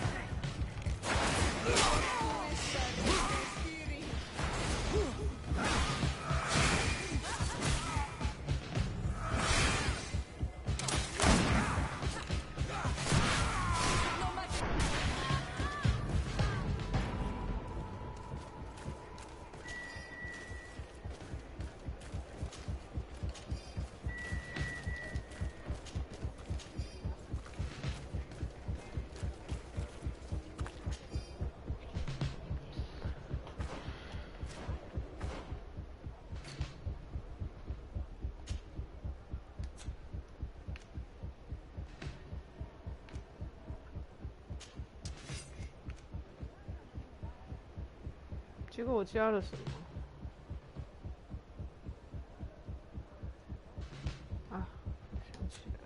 结果我加了什么？啊，想起来了。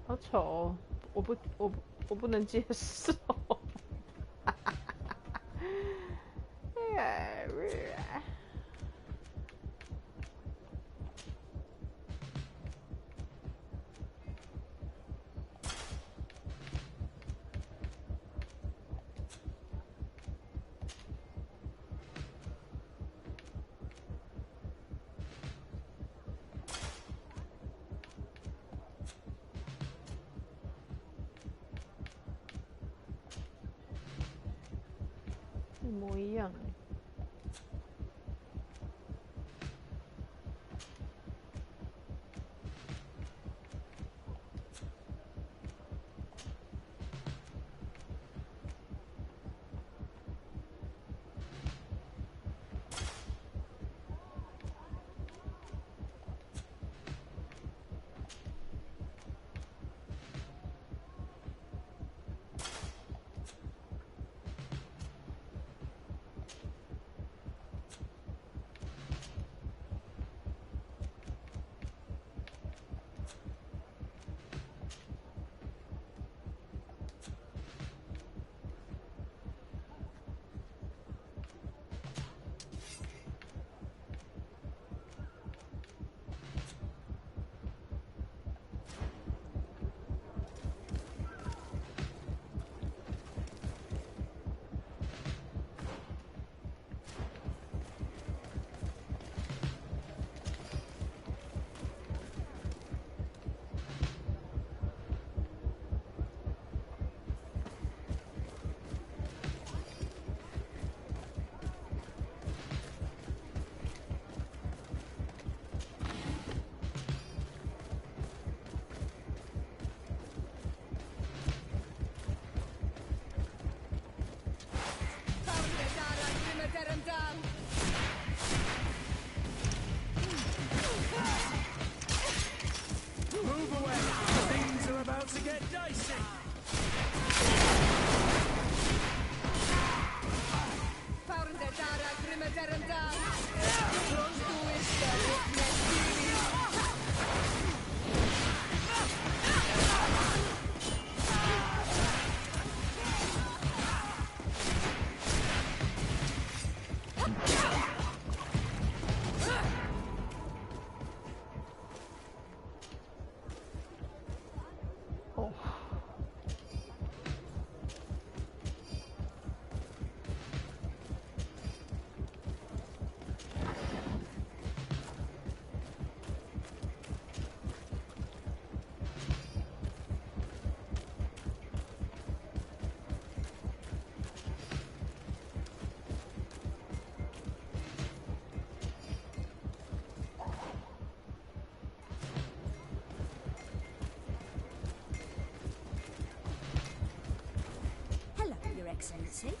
好丑哦！我不能接受。一模一样哎。dicey. Excellency.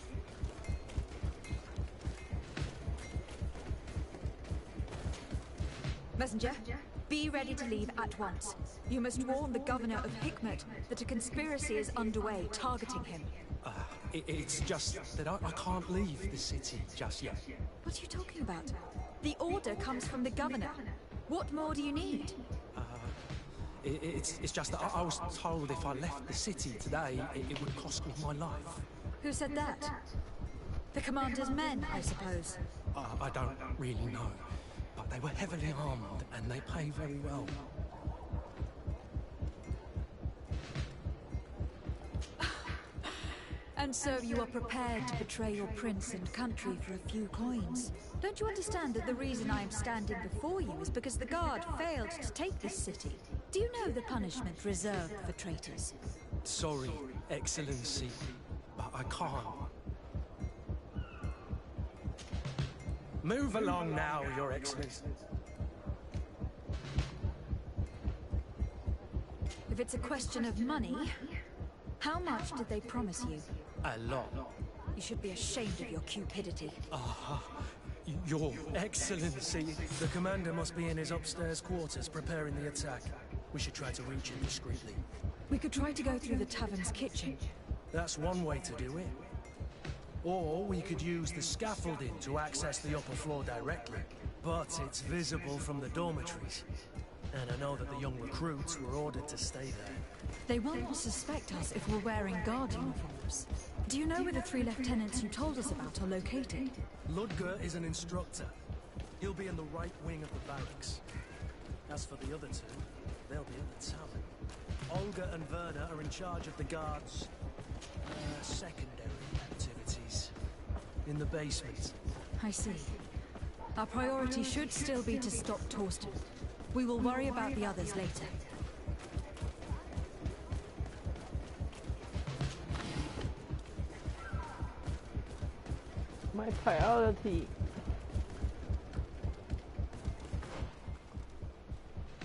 Messenger, be ready to leave at once. You must warn the governor of Hikmet that a conspiracy is underway targeting him. It's just that I can't leave the city just yet. What are you talking about? The order comes from the governor. What more do you need? It's just that I was told if I left the city today, it would cost me my life. Who said that? The commander's men, I suppose. I don't really know, but they were heavily armed and they pay very well. And so you are prepared to betray your prince and country for a few coins. Don't you understand that the reason I am standing before you is because the guard failed to take this city? Do you know the punishment reserved for traitors? Sorry, Excellency. I can't. Move along now, Your Excellency. If it's a question of money, how much did they promise you? A lot. You should be ashamed of your cupidity. Your Excellency. The commander must be in his upstairs quarters preparing the attack. We should try to reach him discreetly. We could try to go through the tavern's kitchen. That's one way to do it. Or we could use the scaffolding to access the upper floor directly. But it's visible from the dormitories. And I know that the young recruits were ordered to stay there. They will not suspect us if we're wearing guard uniforms. Do you know where the 3 lieutenants you told us about are located? Ludger is an instructor. He'll be in the right wing of the barracks. As for the other 2, they'll be at the tavern. Olga and Werner are in charge of the guards' secondary activities in the basement. I see. Our priority should still be to stop Torsten. We will worry about the others later. My priority.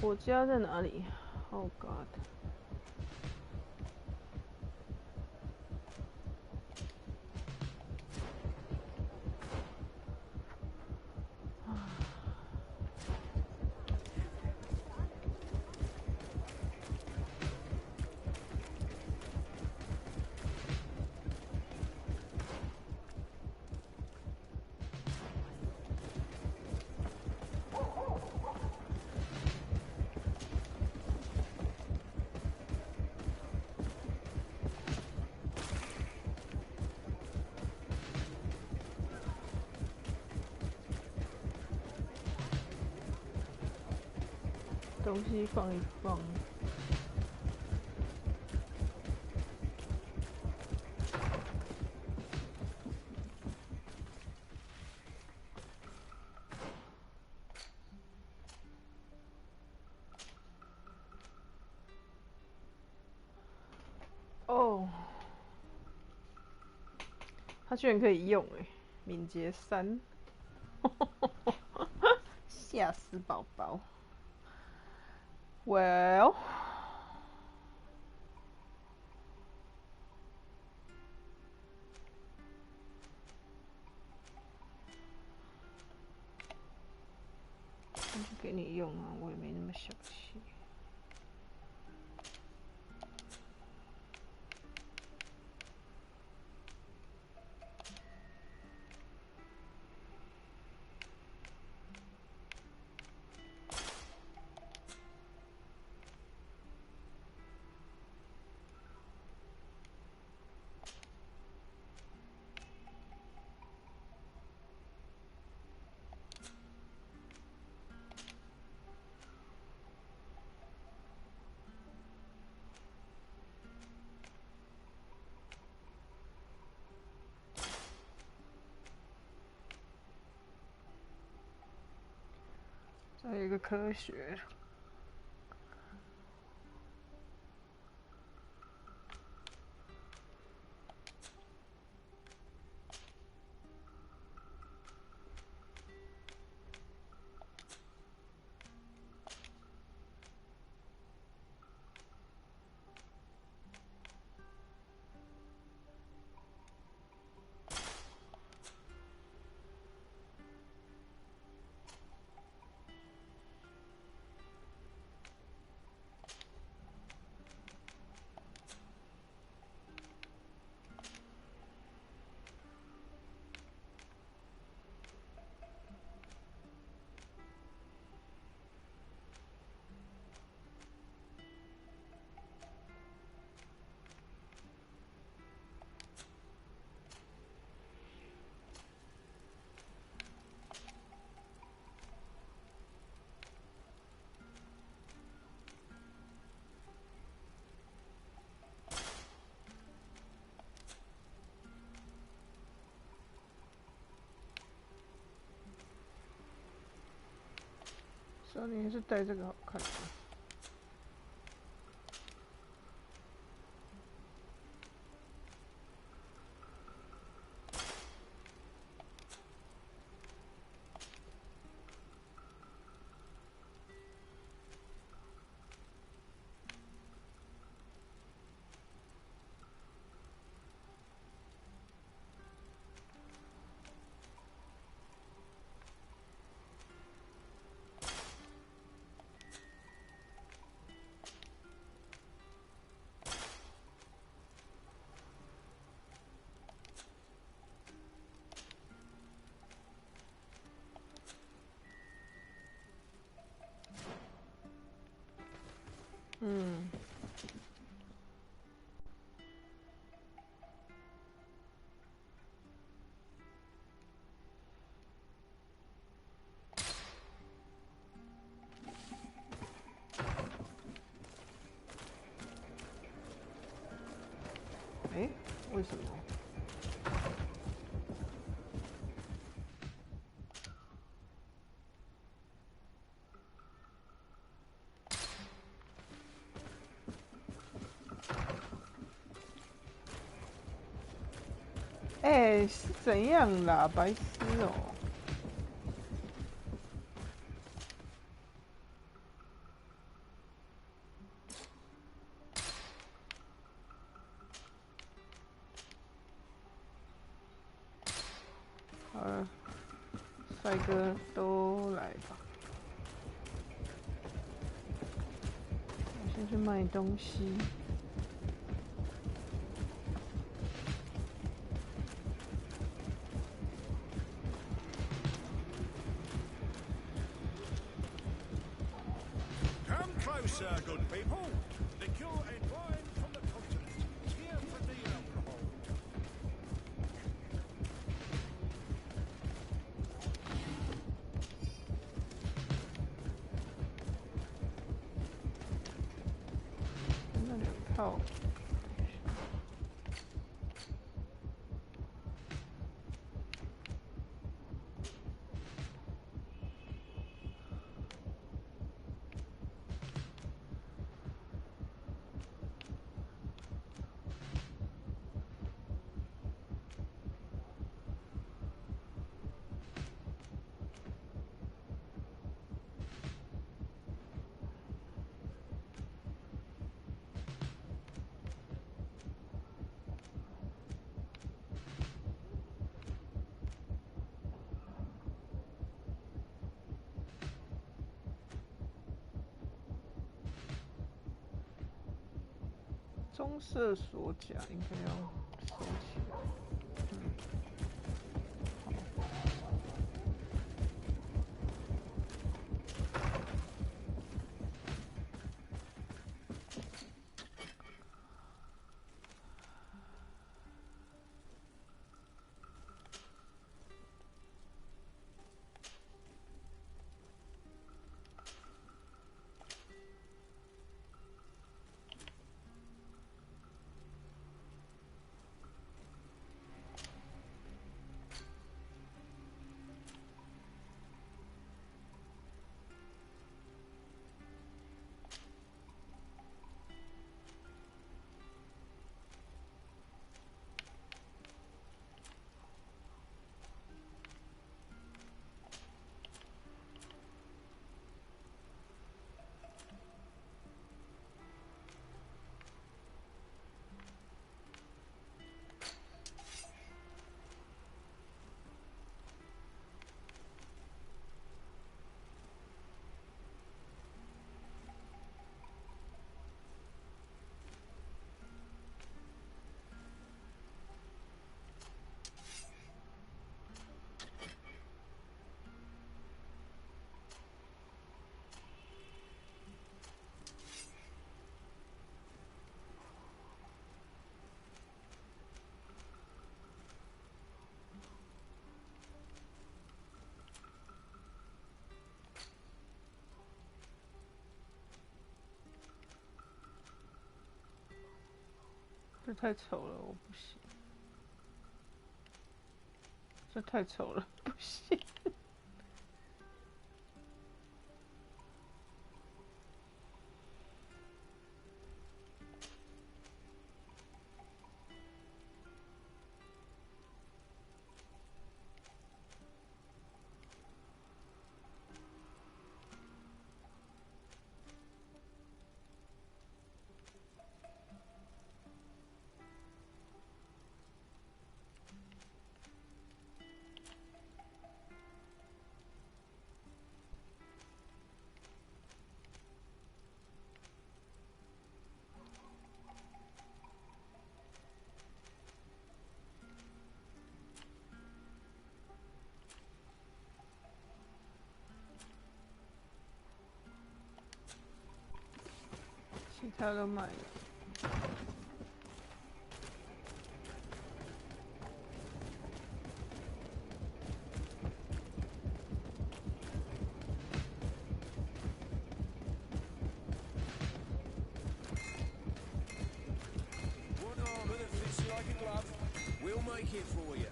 我家在哪里 ？Oh God.东西放一放。哦，它居然可以用哎，敏捷3，吓死宝宝。Well， 那就给你用啊，我也没那么小气。还有一个科学。少年还是戴这个好看。嗯。哎，为什么？哎，是怎样啦？白痴哦！好了，帅哥都来吧。我先去卖东西。Closer, good people. Liqueur and wine from the continent. Here for the alcohol. 那2套。棕色锁甲应该要收起来。这太丑了，我不行。这太丑了，不行。其他都买了。Want armor that fits you like a glove? We'll make it for you.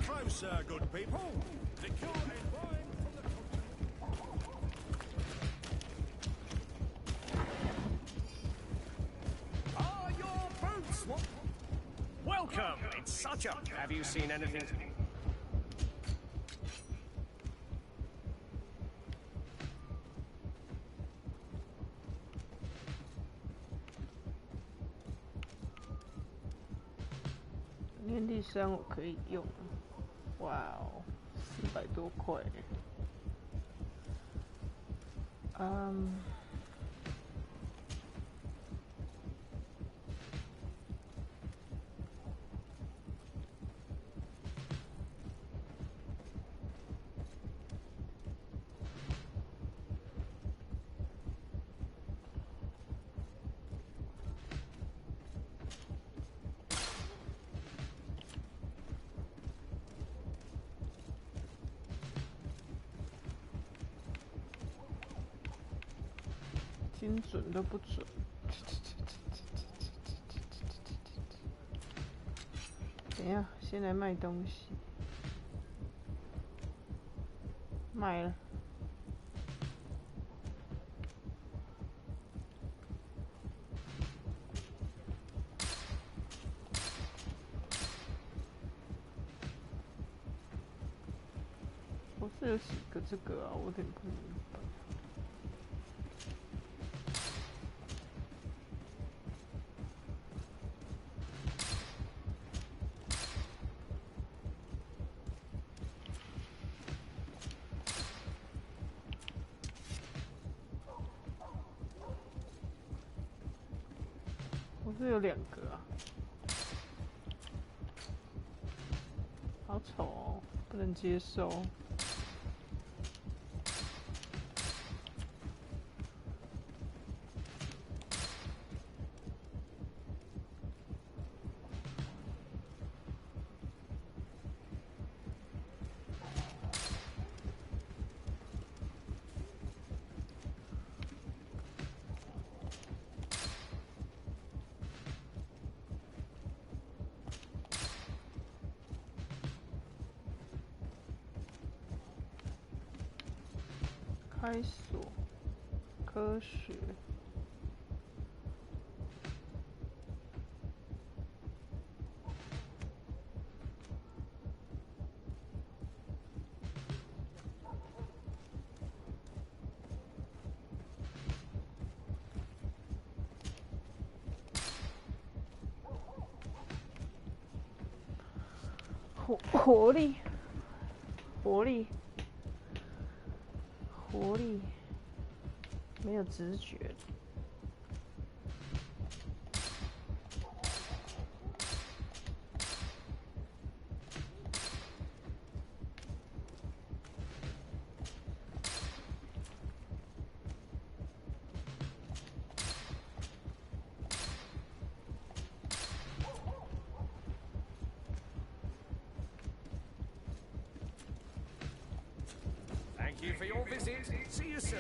Closer, good people. The cure and wine from the... Are your boots? What? Welcome. It's such a... Have you seen anything? 练力3我可以用。哇哦，400多块。精准都不准。等一下，先来卖东西。卖了。我是有几个这个啊，我有点不明白。我是有2个啊，好丑哦，不能接受。开锁，科学。活力，活力。活力，没有直觉。you for your visit. See you soon.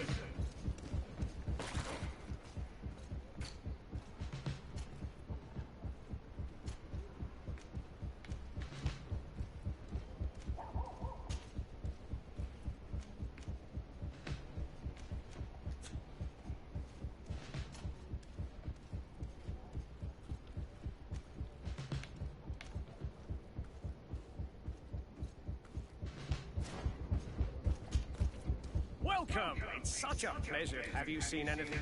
Welcome! It's such a pleasure. Have you seen anything?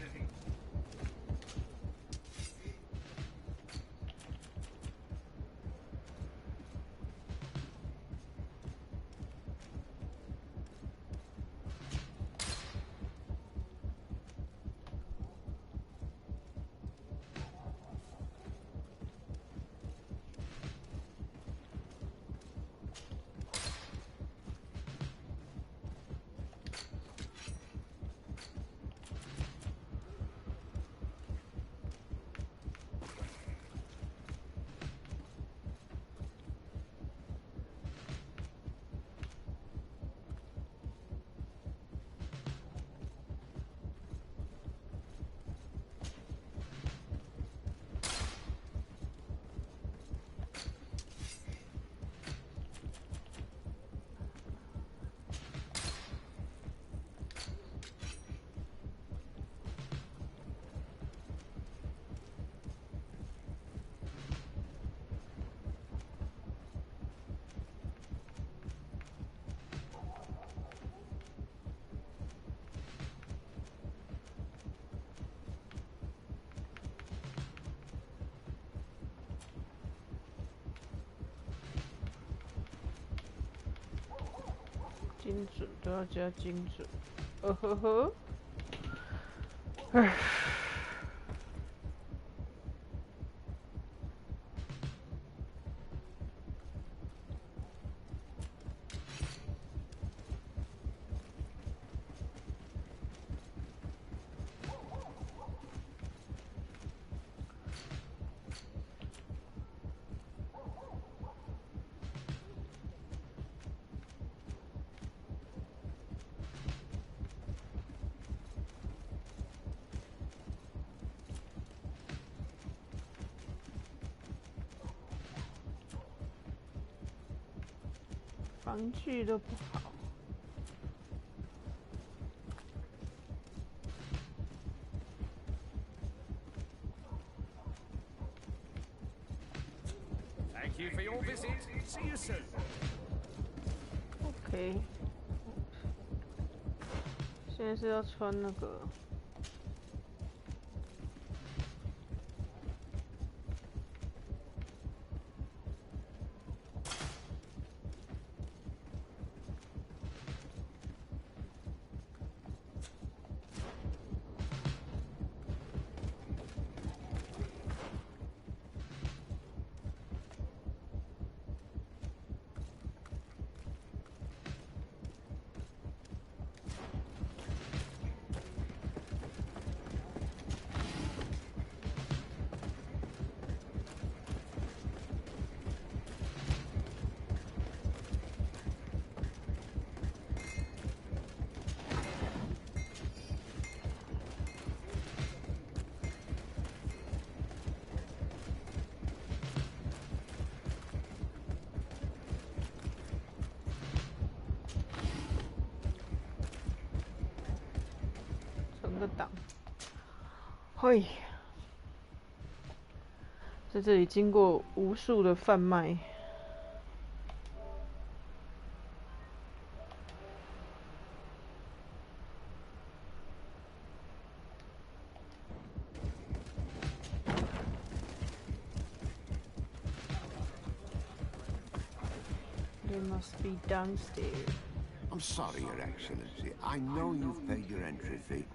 精准都要加精准，呵呵，唉。防具都不好。Thank you for your visit. See you soon. OK， 现在是要穿那个。档，嘿，在这里经过无数的贩卖。They must be downstairs. I'm sorry, Your Excellency. I know you've paid your entry fee,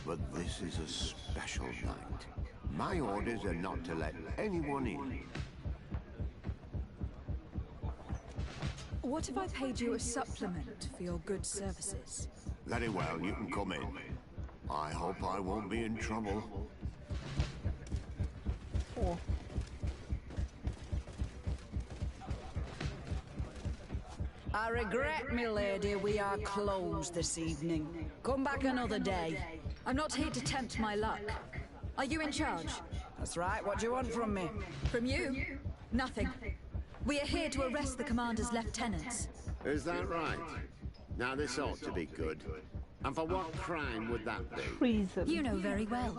but this is a special night. My orders are not to let anyone in. What if I paid you a supplement for your good services? Very well, you can come in. I hope I won't be in trouble. Oh. 。 。 Well, 哦。 。 。 。 。 。 。 。 Well, 。 。 Your Excellency, I know you've paid your entry fee, but this is a special night. My orders are not to let anyone in. I regret, milady, we are closed this evening. Come back another day. I'm not here to tempt my luck. Are you in charge? That's right. What do you want from me? From you? Nothing. We are here to arrest the commander's lieutenants. Is that right? Now this ought to be good. And for what crime would that be? Treason. You know very well.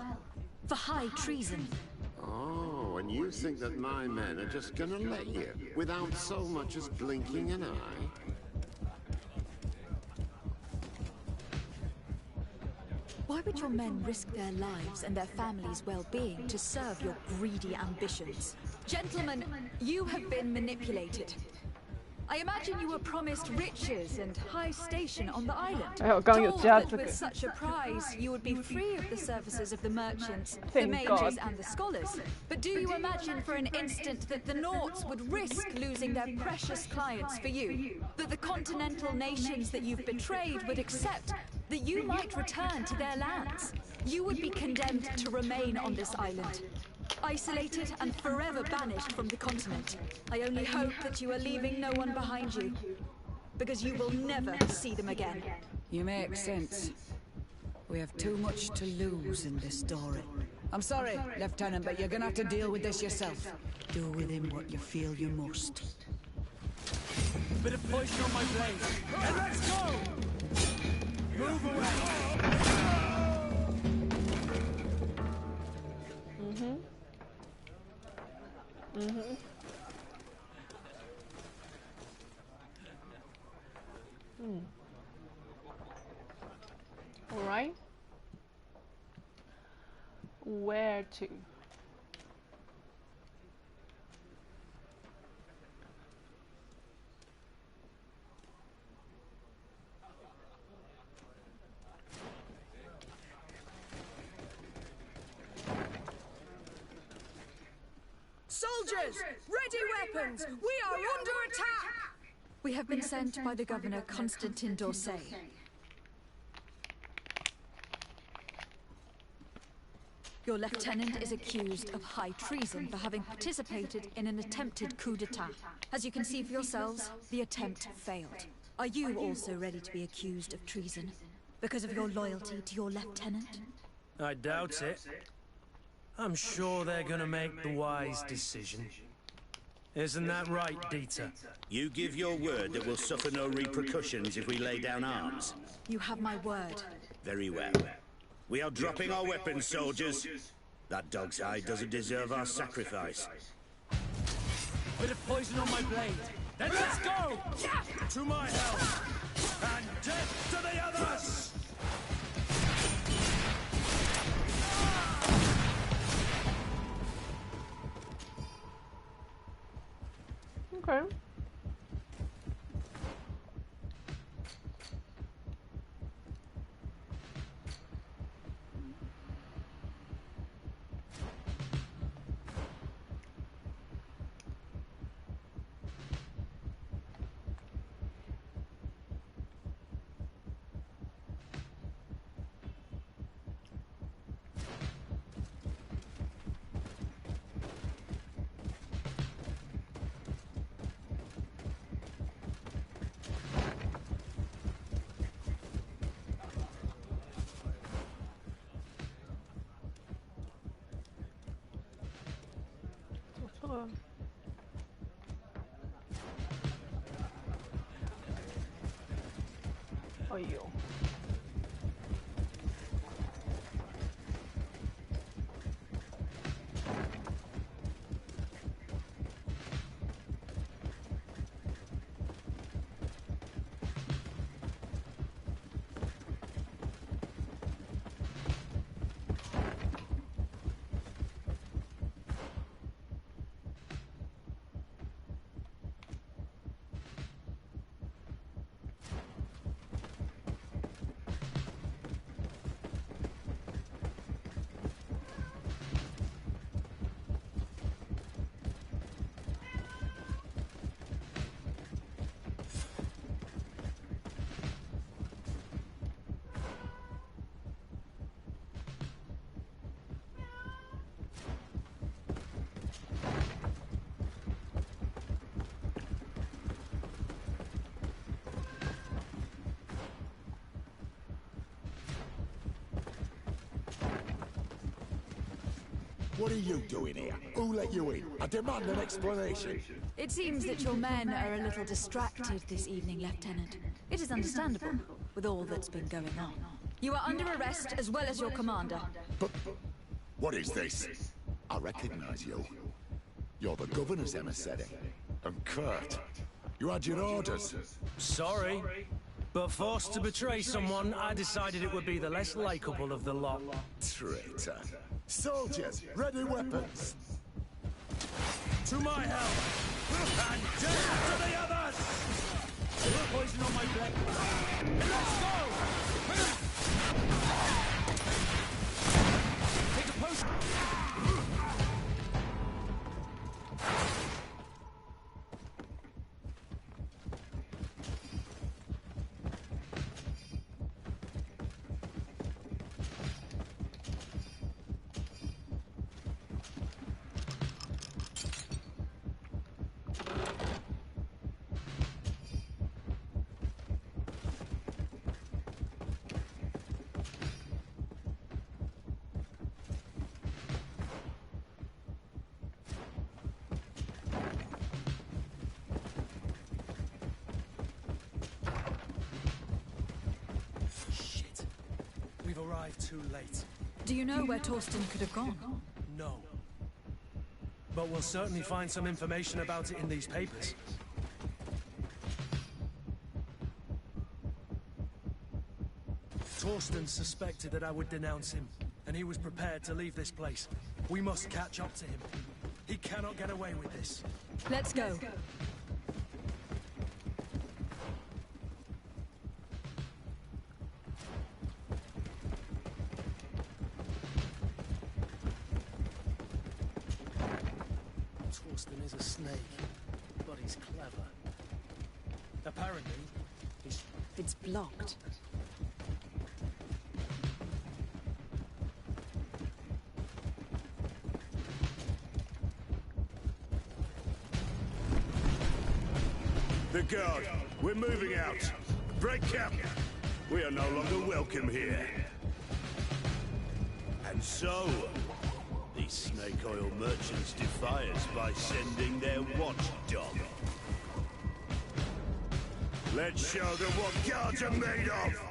For high treason. Oh, and you think that my men are just gonna let you, without so much as blinking an eye? Why would your men risk their lives and their families' well-being to serve your greedy ambitions? Gentlemen, you have been manipulated. I imagine you were promised riches and high station on the island. Told that with such a prize, you would be free of the services of the merchants, the mages, and the scholars. But do you imagine for an instant that the Nauts would risk losing their precious clients for you? That the continental nations that you've betrayed would accept that you might return to their lands? You would be condemned to remain on this island, isolated and forever banished from the continent. I only hope that you are leaving no one behind you, because you will never see them again. You make sense. We have too much to lose in this story. I'm sorry, Lieutenant, but you're gonna have to deal with this yourself. Do with him what you feel you must. Bit of poison on my blade, and let's go! Move away! All right. Where to? Soldiers! Ready weapons! We are under attack! We have been sent by the Governor Constantin d'Orsay. Your lieutenant is accused of high treason for having participated in an attempted coup d'etat. As you can see for yourselves, the attempt failed. Are you also ready to be accused of treason because of your loyalty to your lieutenant? I doubt it. I'm sure they're gonna make the wise decision. Isn't that right, Dieter? You give your word that we'll suffer no repercussions if we lay down arms? You have my word. Very well. We are dropping our weapons, soldiers. That dog's hide doesn't deserve our sacrifice. Bit of poison on my blade. Then let's go! To my help! And death to the others! Okay. Aiyo. What are you doing here? Who let you in? I demand an explanation. It seems that your men are a little distracted this evening, Lieutenant. It is understandable, with all that's been going on. You are under arrest, as well as your commander. But what is this? I recognize you. You're the governor's emissary. And Kurt, you had your orders. Sorry, but forced to betray someone, I decided it would be the less likable of the lot. Traitor. Soldiers, ready weapons. To my help! And death to the others! Poison on my back. Let's go! Take a post. We've arrived too late. Do you know where Torsten could have gone? No. But we'll certainly find some information about it in these papers. Torsten suspected that I would denounce him, and he was prepared to leave this place. We must catch up to him. He cannot get away with this. Let's go. Torsten is a snake, but he's clever. Apparently, he's... It's blocked. The guard, we're moving out. Break camp. We are no longer welcome here. And so, these snake oil merchants defy us by sending their watchdog. Let's show them what guards are made of!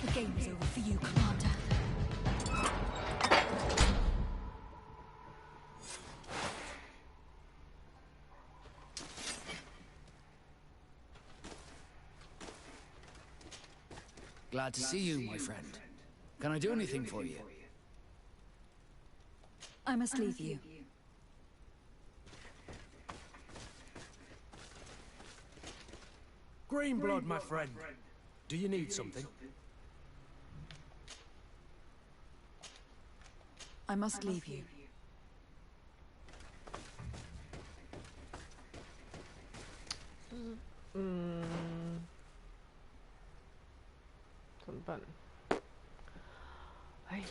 The game is over for you, Commander. Glad to see you, my friend. Can I do anything for you? I must leave you. Greenblood, my friend. Do you need something? I must leave you.嗯，怎么办？哎，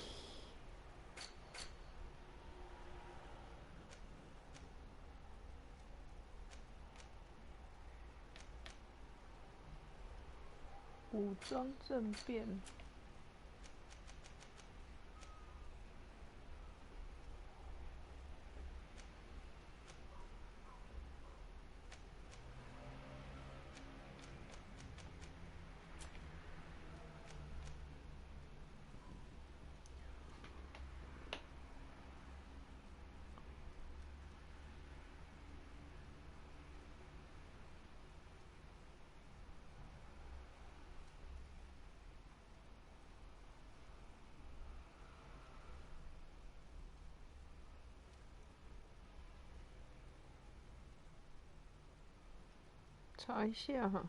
武装政变。查一下哈。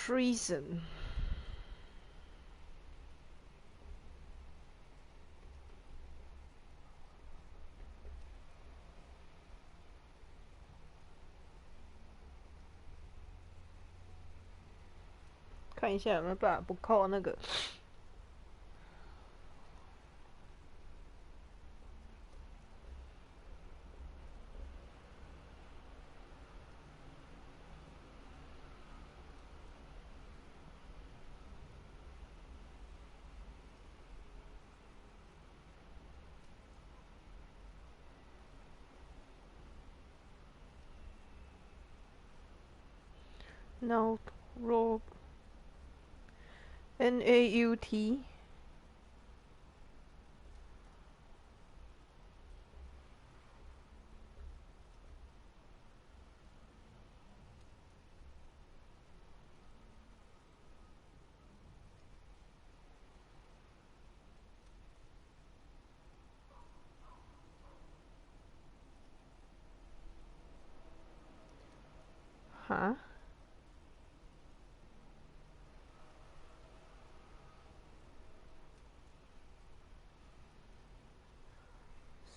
treason。看一下有没有办法不扣那个。Naut rob Naut 哈？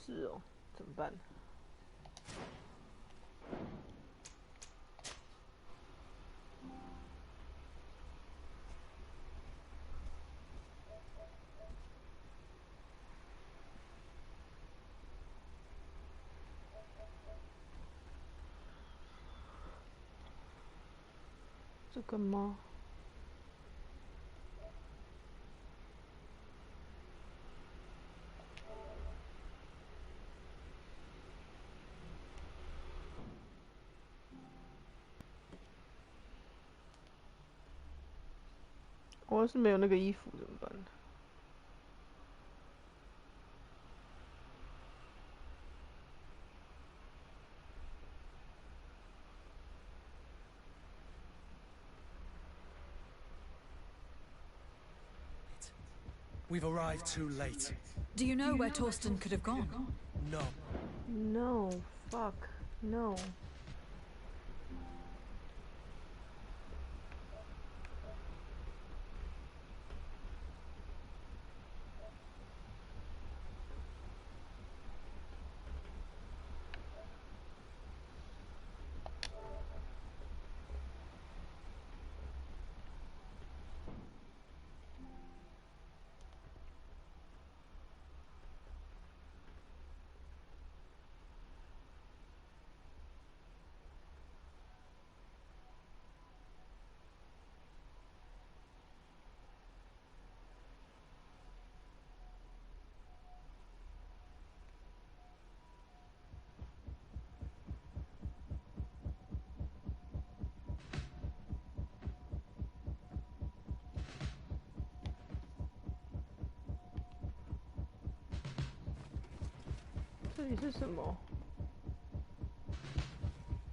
是哦，怎么办？这个吗？我要是没有那个衣服怎么办？We've arrived too late. Do you know where Torsten could have gone? No. No, fuck, no.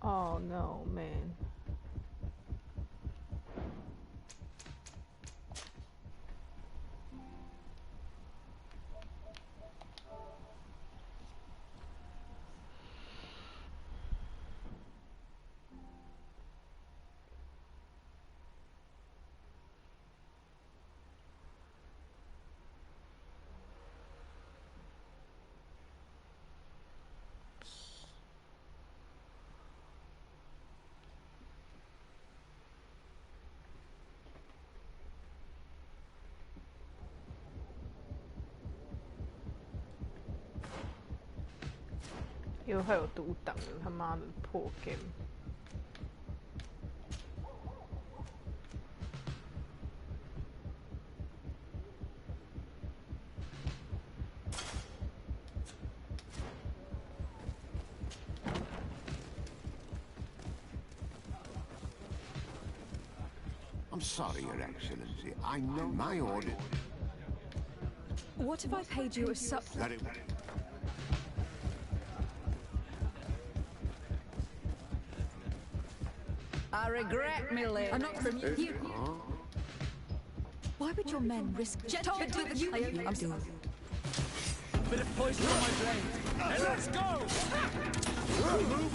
Oh no, man.又还有读档了，他妈的破 game。I'm sorry, Your Excellency. I know my order. What if I paid you a Very well. I regret me lady. I'm not from you. Why would your men risk I'm doing. Bit of poison on my blade. And let's go! Move away!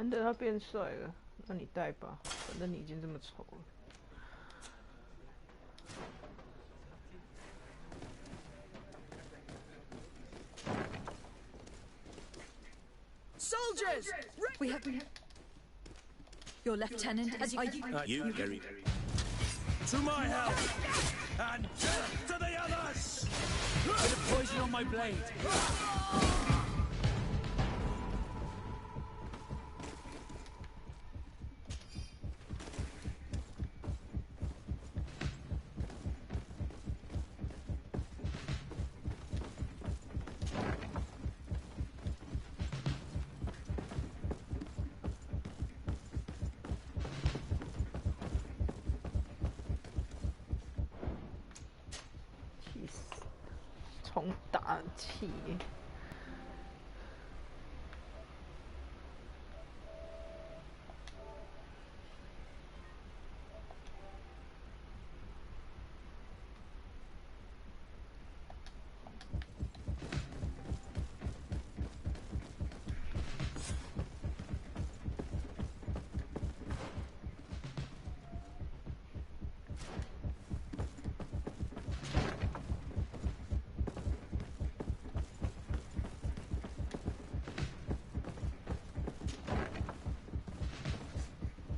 难得他变帅了，那你带吧，反正你已经这么丑了。Soldiers! We have... Your lieutenant, as you carry... To my help! And death to the others! With the poison on my blade!重打气。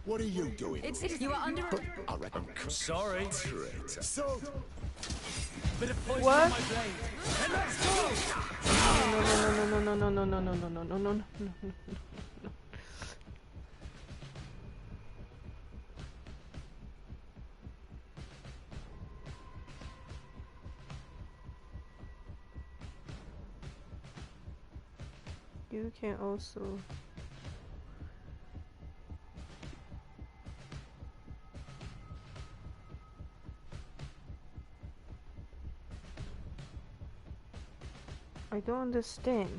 What are you doing? You are under... I reckon. Sorry. Traitor. So... Bit of poison What? on my blade. And let's No. You can also... I don't understand.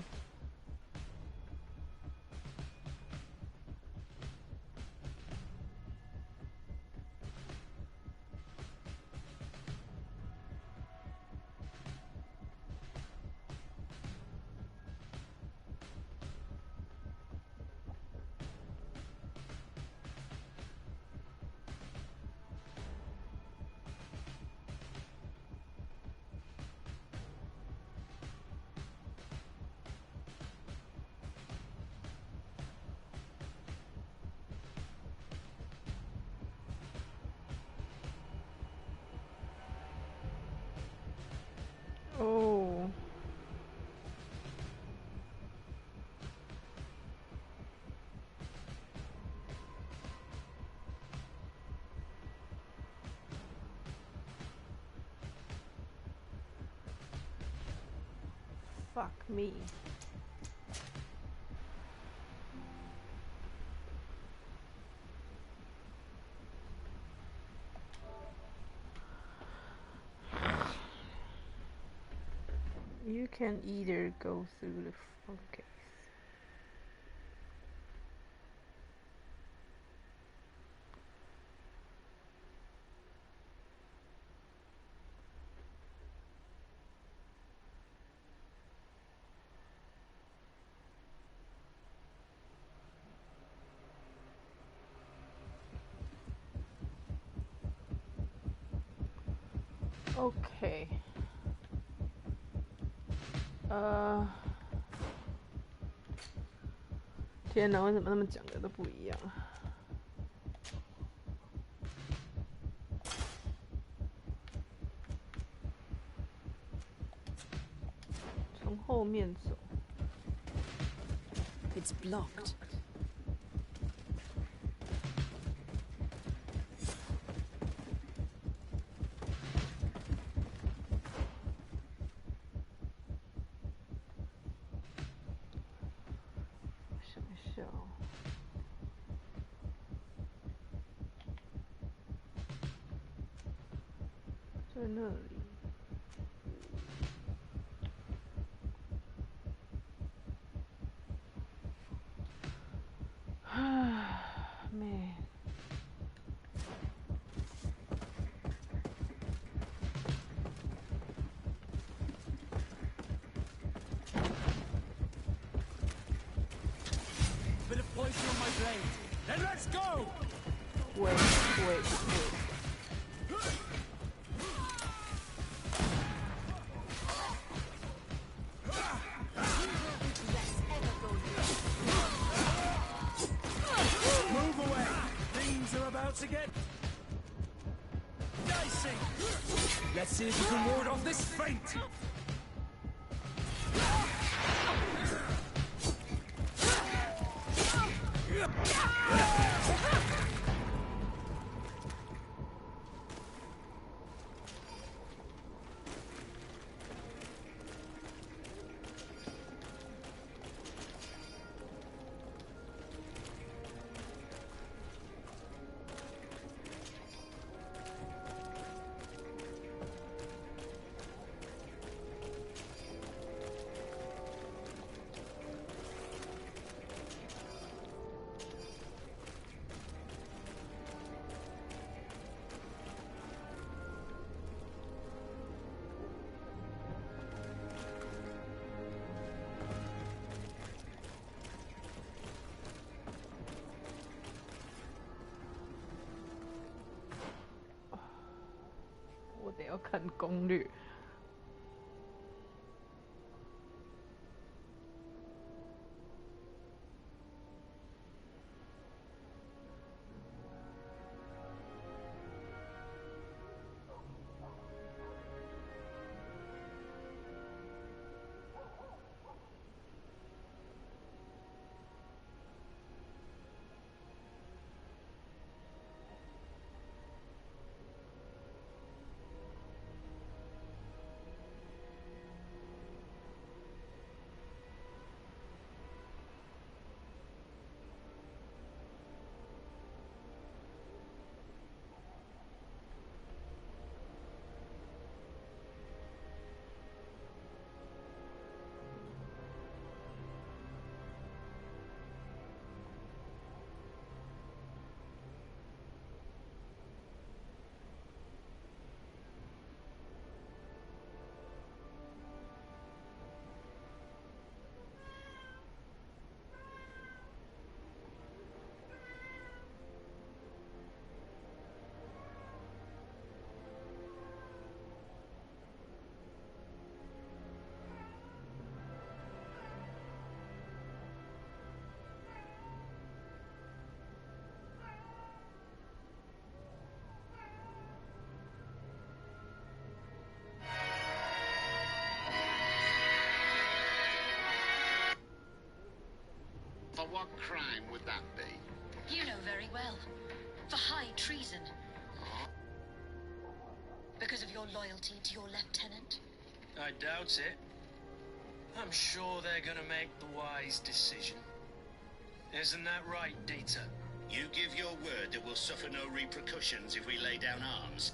Oh. Fuck me. You can either go through the focus. Okay. 天哪，为什么他们讲的都不一样？从后面走。It's blocked. Man. Bit of poison on my blade. Let's go. Wait. Move away. Things are about to get dicey. Let's see if you can ward off this feint.我得要看攻略。For what crime would that be? You know very well. For high treason. Because of your loyalty to your lieutenant? I doubt it. I'm sure they're gonna make the wise decision. Isn't that right, Dieter? You give your word that we'll suffer no repercussions if we lay down arms?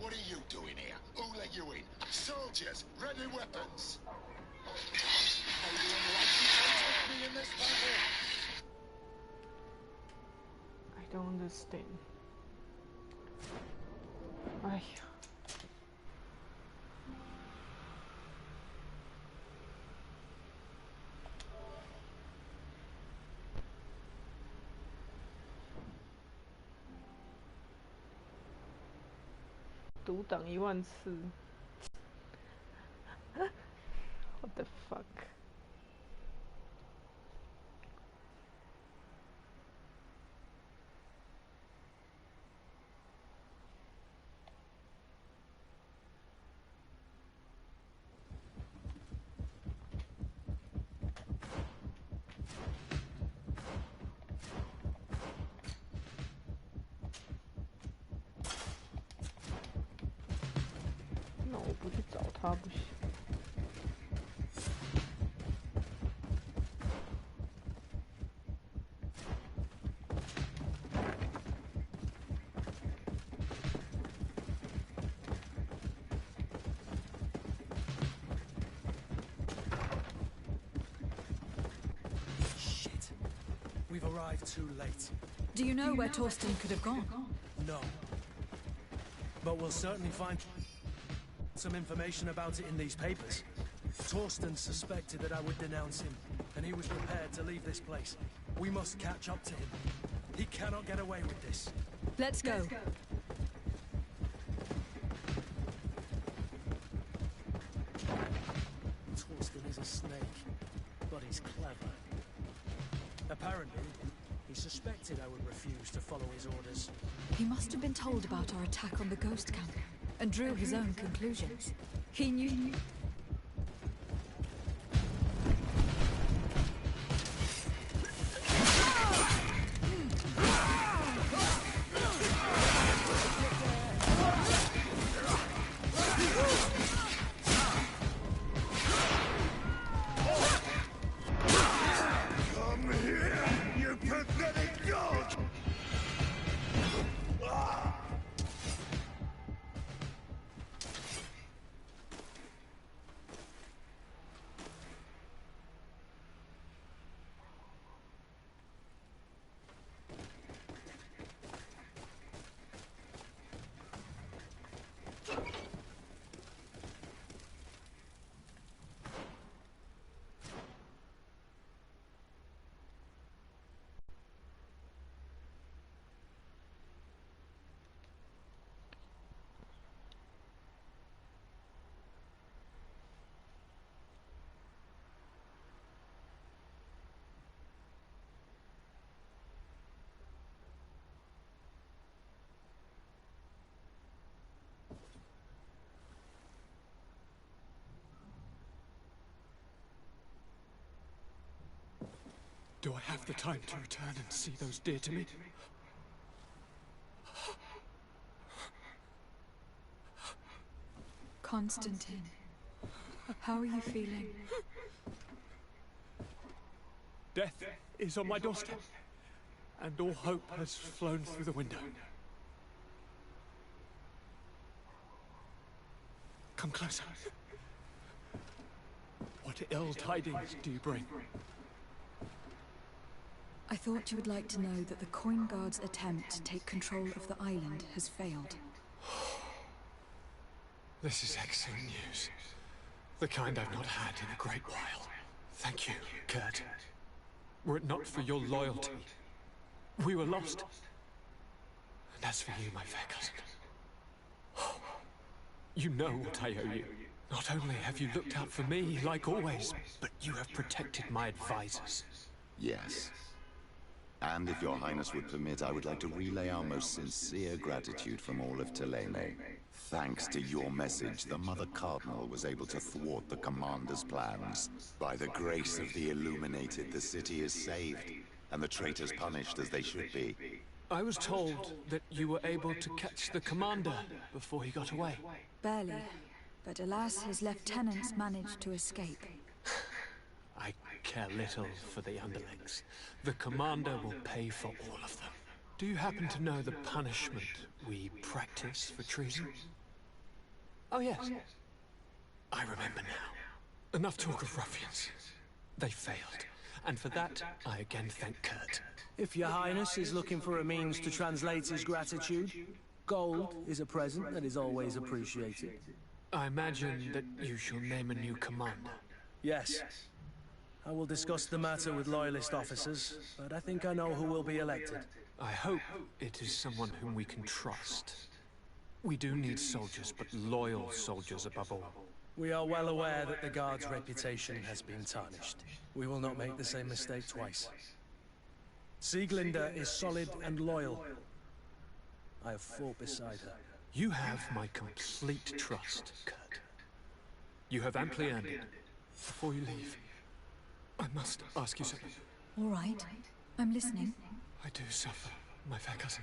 What are you doing here? Who let you in? Soldiers, ready weapons. Are you unlikely to take me in this battle? I don't understand. 哎呀。读档10000次。What the fuck？ What 他不行。We've arrived too late. Do you know where Torsten could have gone? No. But we'll certainly find some information about it in these papers. Torsten suspected that I would denounce him, and he was prepared to leave this place. We must catch up to him. He cannot get away with this. Let's go. Torsten is a snake, but he's clever. Apparently, he suspected I would refuse to follow his orders. He must have been told about our attack on the ghost camp and drew his own conclusions. He knew... Do I have the time to return and see those dear to me? Constantine, how are you feeling? Death is on my doorstep, and all hope has flown through the window. Come closer. What ill tidings do you bring? I thought you would like to know that the Coin Guard's attempt to take control of the island has failed. This is excellent news. The kind I've not had in a great while. Thank you, Kurt. Were it not for your loyalty, we were lost. And as for you, my fair cousin, you know what I owe you. Not only have you looked out for me, like always, but you have protected my advisors. Yes. And if your highness would permit, I would like to relay our most sincere gratitude from all of Telene. Thanks to your message, the Mother Cardinal was able to thwart the commander's plans. By the grace of the Illuminated, the city is saved, and the traitors punished as they should be. I was told that you were able to catch the commander before he got away. Barely, but alas, his lieutenants managed to escape. I care little for the underlings. The commander will pay for all of them. Do you happen to know the punishment we practice for treason? Oh yes. I remember now. Enough talk of ruffians. They failed. And for that, I again thank Kurt. If your highness is looking for a means to translate his gratitude, gold is a present that is always appreciated. I imagine that you shall name a new commander. Yes. I will discuss the matter with loyalist officers, but I think I know who will be elected. I hope it is someone whom we can trust. We do need soldiers, but loyal soldiers above all. We are well aware that the Guard's reputation has been tarnished. We will not make the same mistake twice. Sieglinde is solid and loyal. I have fought beside her. You have my complete trust, Kurt. You have amply earned it. Before you leave, I must ask you something. All right. I'm listening. I do suffer, my fair cousin.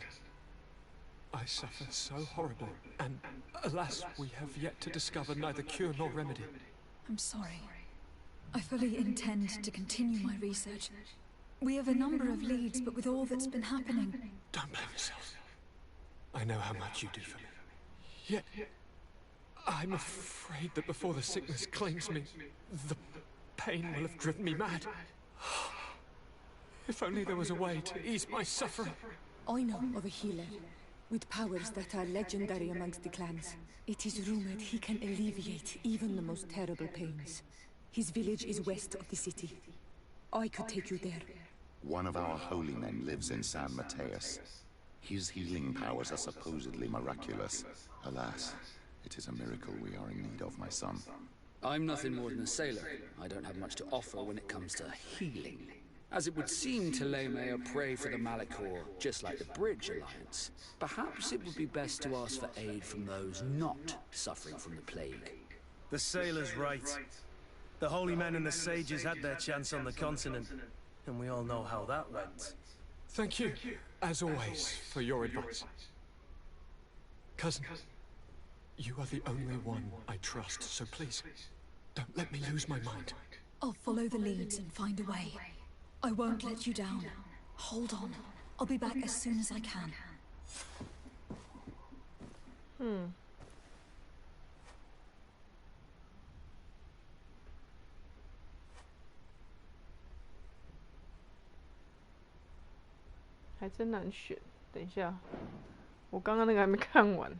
I suffer so horribly, and alas, we have yet to discover neither cure nor remedy. I'm sorry. I fully intend to continue my research. We have a number of leads, but with all that's been happening... Don't blame yourself. I know how much you do for me. Yet, I'm afraid that before the sickness claims me, the pain will have driven me mad. If only there was a way to ease my suffering. I know of a healer, with powers that are legendary amongst the clans. It is rumored he can alleviate even the most terrible pains. His village is west of the city. I could take you there. One of our holy men lives in San Mateus. His healing powers are supposedly miraculous. Alas, it is a miracle we are in need of, my son. I'm nothing more than a sailor. I don't have much to offer when it comes to healing. As it would seem Thélème are prey for the Malachor, just like the Bridge Alliance. Perhaps it would be best to ask for aid from those not suffering from the plague. The sailor's right. The holy men and the sages had their chance on the continent, and we all know how that went. Thank you, as always, for your advice. Cousin, you are the only one I trust, so please, don't let me lose my mind. I'll follow the leads and find a way. I won't let you down. Hold on. I'll be back as soon as I can.还真难选。等一下，我刚刚那个还没看完。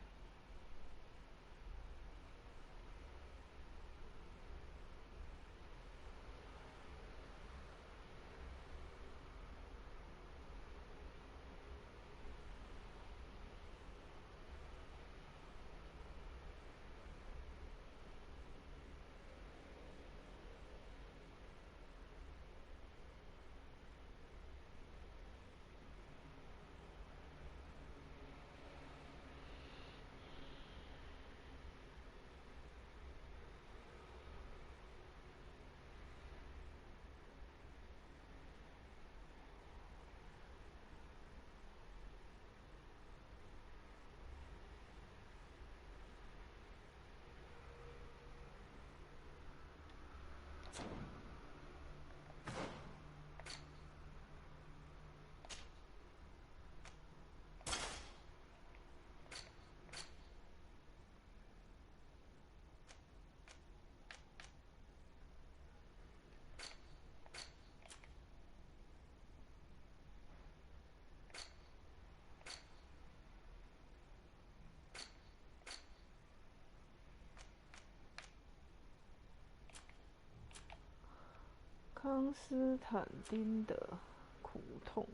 康斯坦丁的苦痛。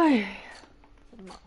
哎，真麻烦。